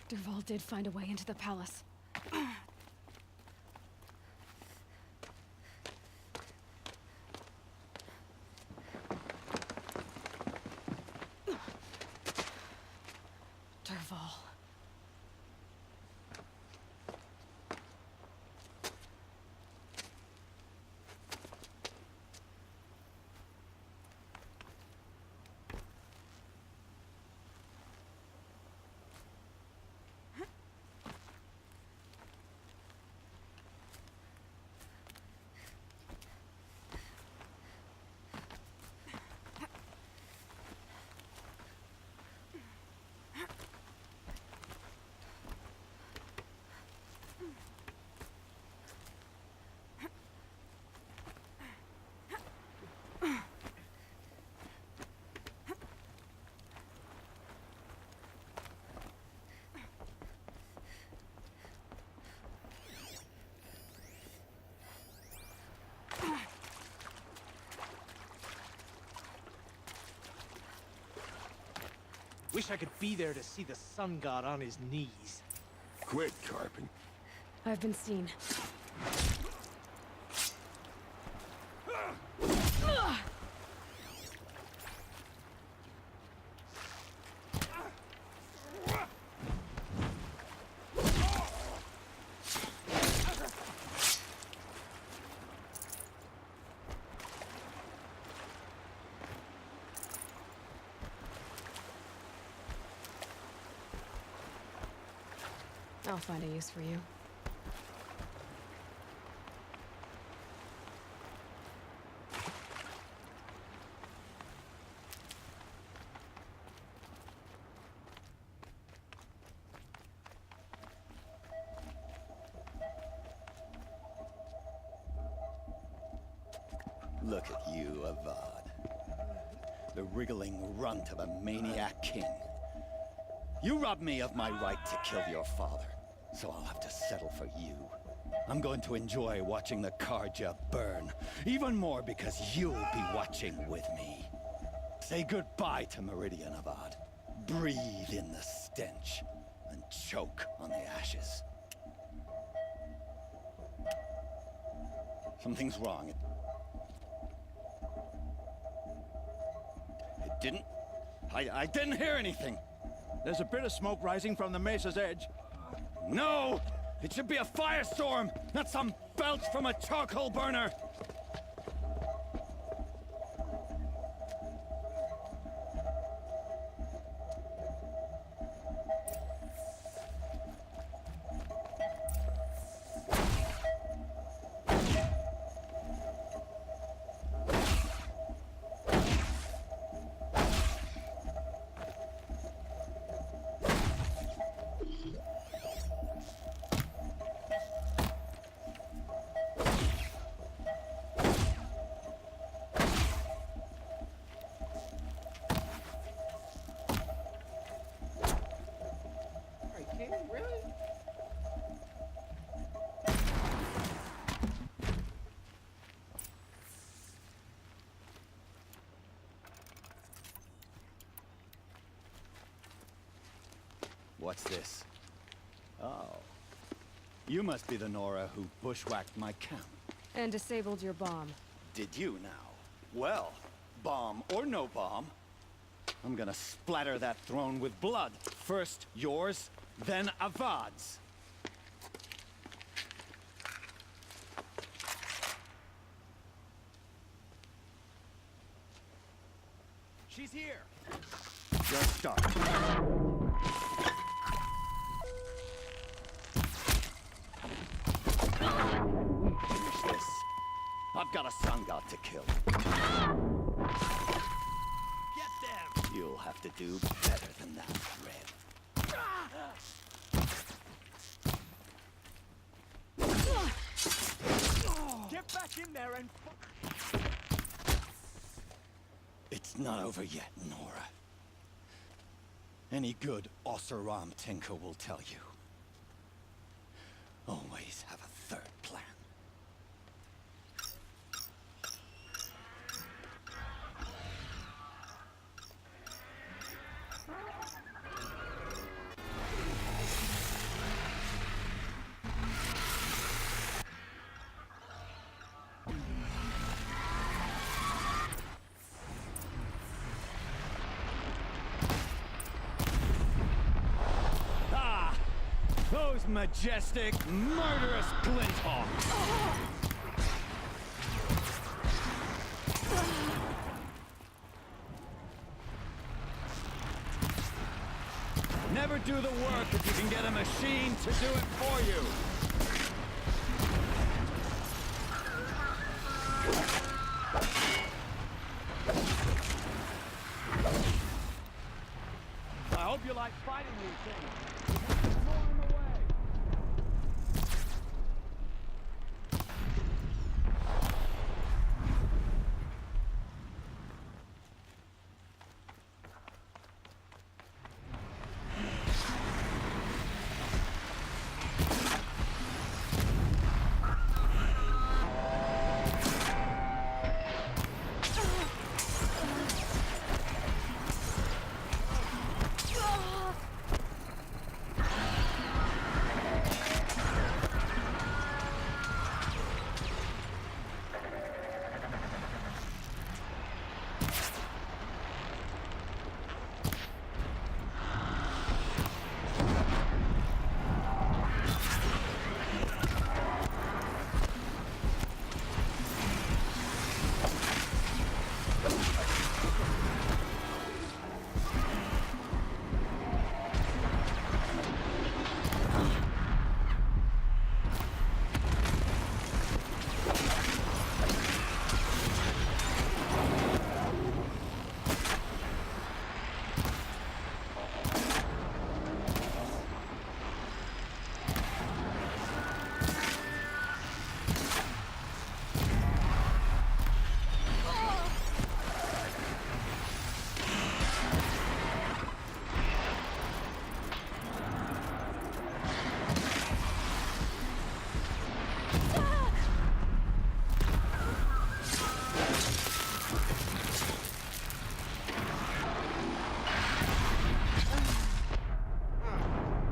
Dervahl did find a way into the palace. Dervahl. Wish I could be there to see the sun god on his knees. Quit carping. I've been seen. I'll find a use for you. Look at you, Avad. The wriggling runt of a maniac king. You robbed me of my right to kill your father, so I'll have to settle for you. I'm going to enjoy watching the Carja burn, even more because you'll be watching with me. Say goodbye to Meridian, Avad. Breathe in the stench, and choke on the ashes. Something's wrong. It didn't... I didn't hear anything. There's a bit of smoke rising from the mesa's edge. No! It should be a firestorm, not some belch from a charcoal burner! What's this? Oh. You must be the Nora who bushwhacked my camp. And disabled your bomb. Did you now? Well, bomb or no bomb, I'm gonna splatter that throne with blood. First yours, then Avad's. She's here! Just start. Finish this. I've got a sun god to kill. Get them! You'll have to do better than that, Red. Get back in there and It's not over yet, Nora. Any good Oseram tinker will tell you. Always have a third plan. Those majestic, murderous Glinthawks! Never do the work if you can get a machine to do it for you! I hope you like fighting these things.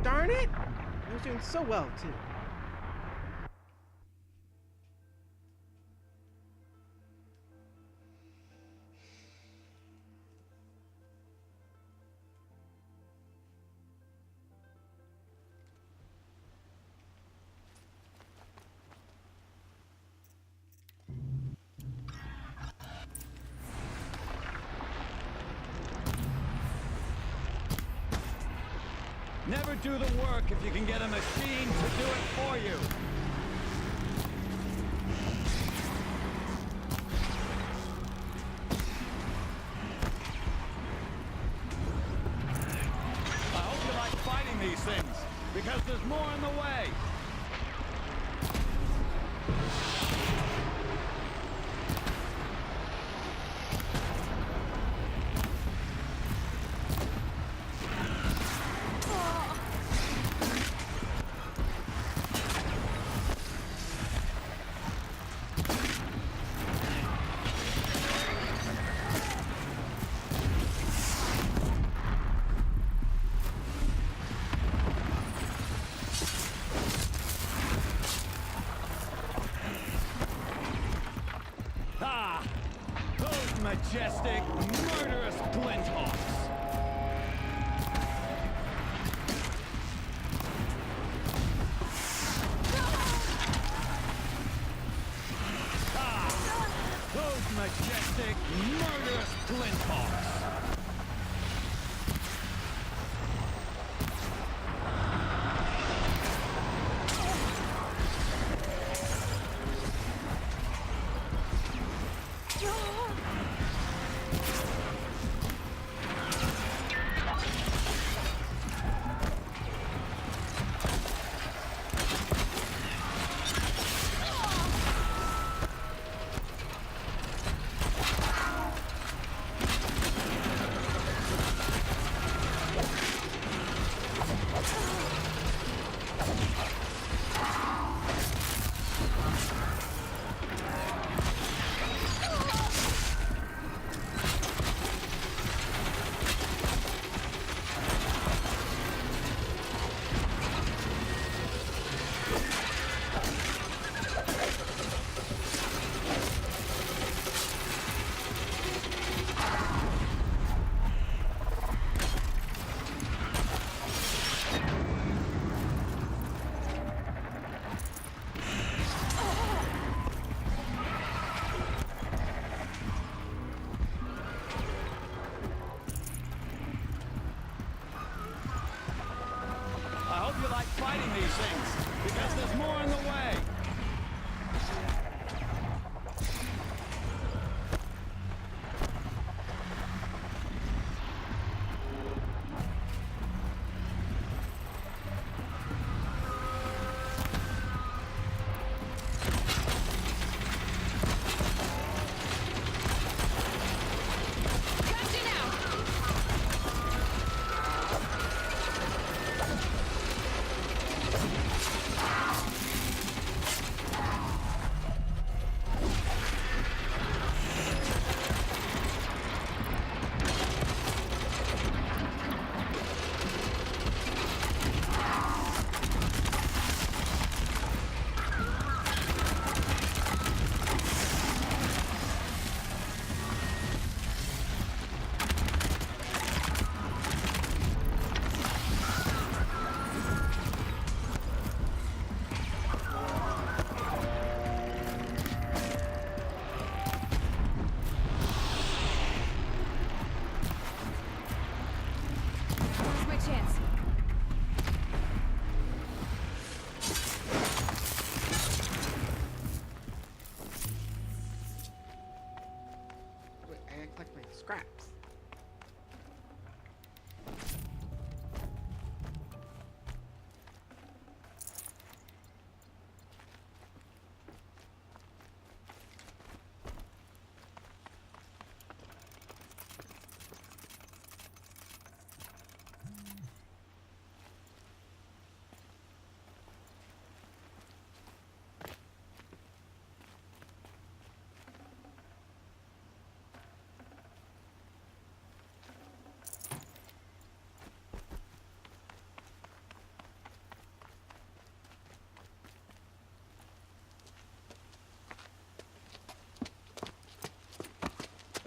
Darn it! I was doing so well, too. Never do the work if you can get a machine to do it for you. I hope you like fighting these things, because there's more on the way. majestic, murderous Glinthawks! Those majestic, murderous Glinthawks! I hope you like fighting these things, because there's more in the way. Here's my chance. Wait, I collect my scraps.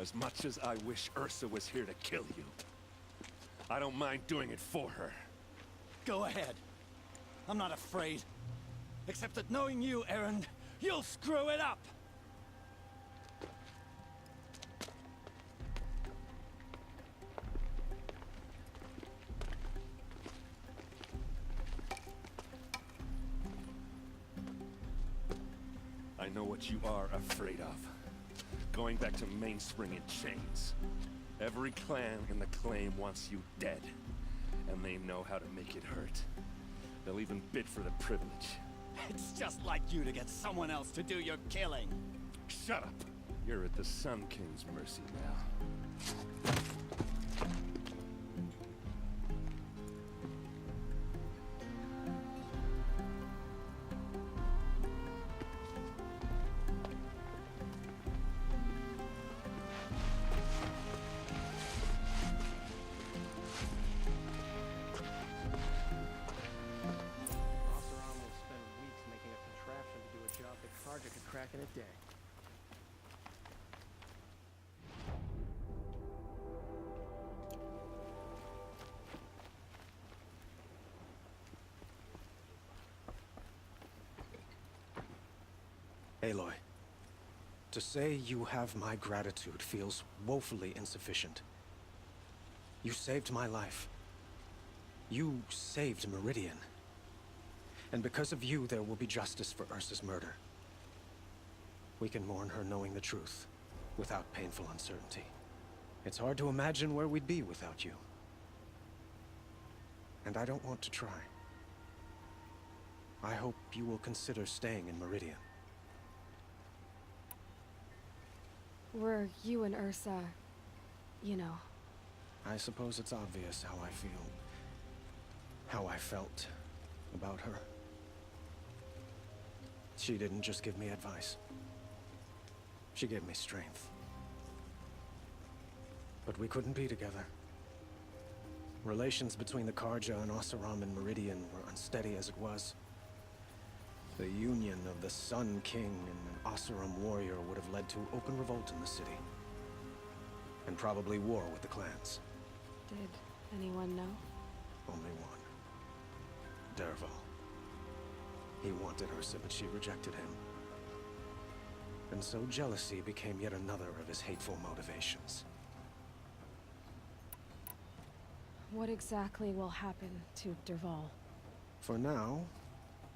As much as I wish Ursa was here to kill you, I don't mind doing it for her. Go ahead. I'm not afraid. Except that knowing you, Erend, you'll screw it up! I know what you are afraid of. Going back to Mainspring in chains. Every clan in the Claim wants you dead. And they know how to make it hurt. They'll even bid for the privilege. It's just like you to get someone else to do your killing. Shut up! You're at the Sun King's mercy now. Oseram will spend weeks making a contraption to do a job that Carja could crack in a day. Aloy, to say you have my gratitude feels woefully insufficient. You saved my life. You saved Meridian. And because of you, there will be justice for Ursa's murder. We can mourn her knowing the truth, without painful uncertainty. It's hard to imagine where we'd be without you. And I don't want to try. I hope you will consider staying in Meridian. Were you and Ursa, you know? I suppose it's obvious how I feel. How I felt about her. She didn't just give me advice. She gave me strength. But we couldn't be together. Relations between the Carja and Oseram and Meridian were unsteady as it was. The union of the Sun King and an Oseram warrior would have led to open revolt in the city. And probably war with the clans. Did anyone know? Only one. Dervahl. He wanted Ursa, but she rejected him. And so jealousy became yet another of his hateful motivations. What exactly will happen to Dervahl? For now,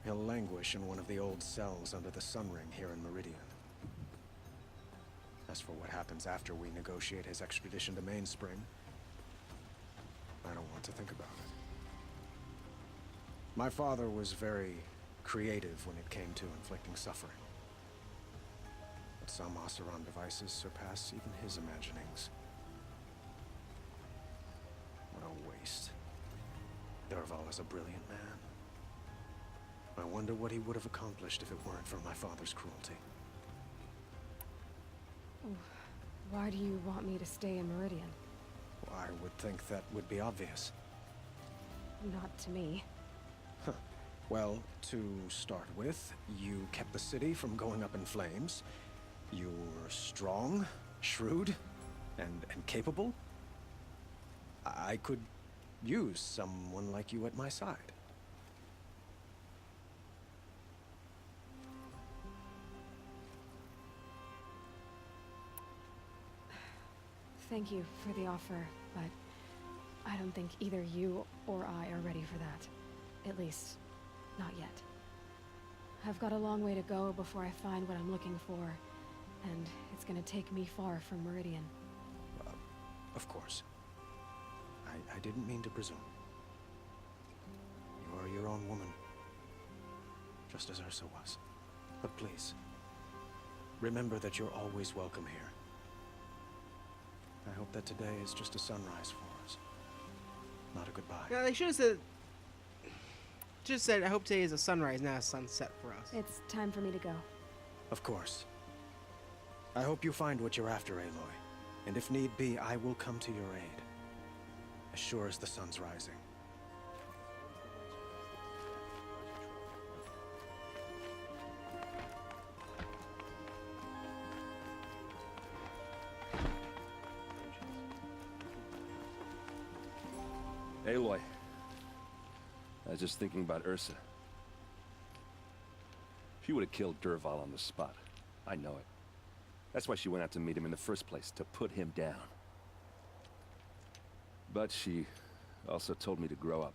he'll languish in one of the old cells under the Sun Ring here in Meridian. As for what happens after we negotiate his extradition to Mainspring, I don't want to think about it. My father was very creative when it came to inflicting suffering. But some Oseram devices surpass even his imaginings. What a waste. Dervahl is a brilliant man. I wonder what he would have accomplished if it weren't for my father's cruelty. Why do you want me to stay in Meridian? I would think that would be obvious. Not to me. Huh. Well, to start with, you kept the city from going up in flames. You were strong, shrewd, and capable. I could use someone like you at my side. Thank you for the offer, but I don't think either you or I are ready for that. At least, not yet. I've got a long way to go before I find what I'm looking for, and it's gonna take me far from Meridian. Of course. I didn't mean to presume. You are your own woman, just as Ursa was. But please, remember that you're always welcome here. I hope that today is just a sunrise for us, not a goodbye. Yeah, they should have said. Just said, I hope today is a sunrise, not a sunset for us. It's time for me to go. Of course. I hope you find what you're after, Aloy. And if need be, I will come to your aid. As sure as the sun's rising. Aloy. I was just thinking about Ursa. She would have killed Dervahl on the spot. I know it. That's why she went out to meet him in the first place, to put him down. But she also told me to grow up.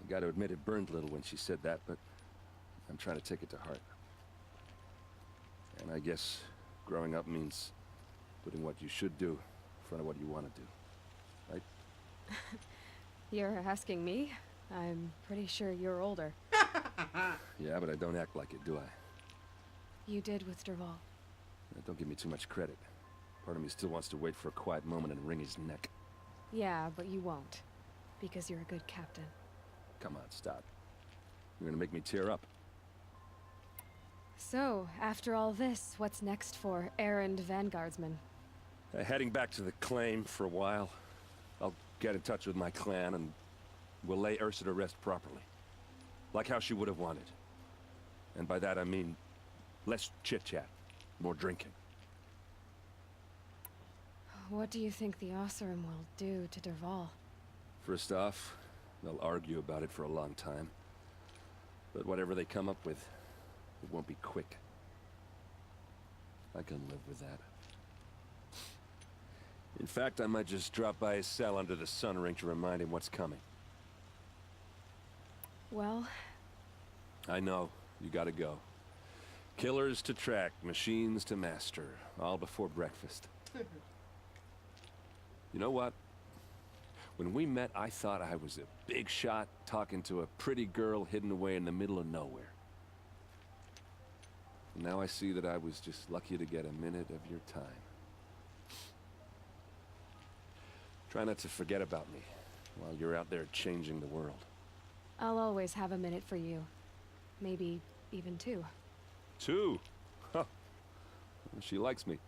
I gotta admit it burned a little when she said that, but I'm trying to take it to heart. And I guess growing up means putting what you should do in front of what you want to do. Right? You're asking me? I'm pretty sure you're older. Yeah, but I don't act like it, do I? You did with Dervahl. Don't give me too much credit. Part of me still wants to wait for a quiet moment and wring his neck. Yeah, but you won't. Because you're a good captain. Come on, stop. You're gonna make me tear up. So, after all this, what's next for Erend Vanguardsman? Heading back to the claim for a while. I'll get in touch with my clan and we'll lay Ursa to rest properly. Like how she would have wanted. And by that I mean less chit-chat, more drinking. What do you think the Oseram will do to Dervahl? First off, they'll argue about it for a long time. But whatever they come up with, it won't be quick. I can live with that. In fact, I might just drop by his cell under the sun ring to remind him what's coming. Well, I know. You gotta go. Killers to track, machines to master, all before breakfast. You know what? When we met, I thought I was a big shot talking to a pretty girl hidden away in the middle of nowhere. And now I see that I was just lucky to get a minute of your time. Try not to forget about me while you're out there changing the world. I'll always have a minute for you. Maybe even two. 2? Huh. She likes me.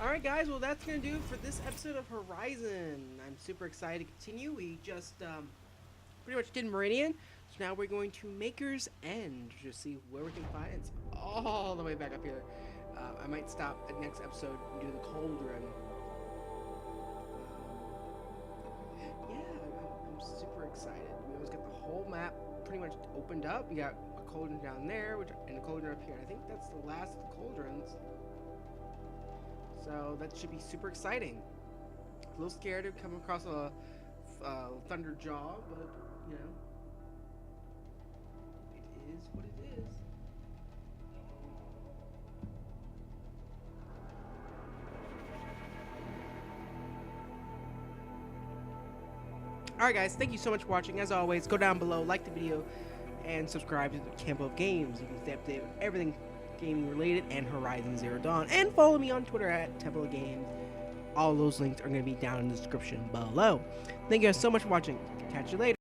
Alright guys, well that's going to do it for this episode of Horizon. I'm super excited to continue. We just pretty much did Meridian, so now we're going to Maker's End to see where we can find it. It's all the way back up here. I might stop at next episode and do the Cauldron. Yeah, I'm super excited. We almost got the whole map pretty much opened up. We got a Cauldron down there, and a Cauldron up here. I think that's the last of the Cauldrons. So that should be super exciting. A little scared to come across a thunder jaw, but you know, it is what it is. Alright guys, thank you so much for watching. As always, go down below, like the video, and subscribe to the Temple of Games. You can stay updated with everything gaming related and Horizon Zero Dawn, and follow me on Twitter at Temple of Games. All those links are going to be down in the description below. Thank you guys so much for watching. Catch you later.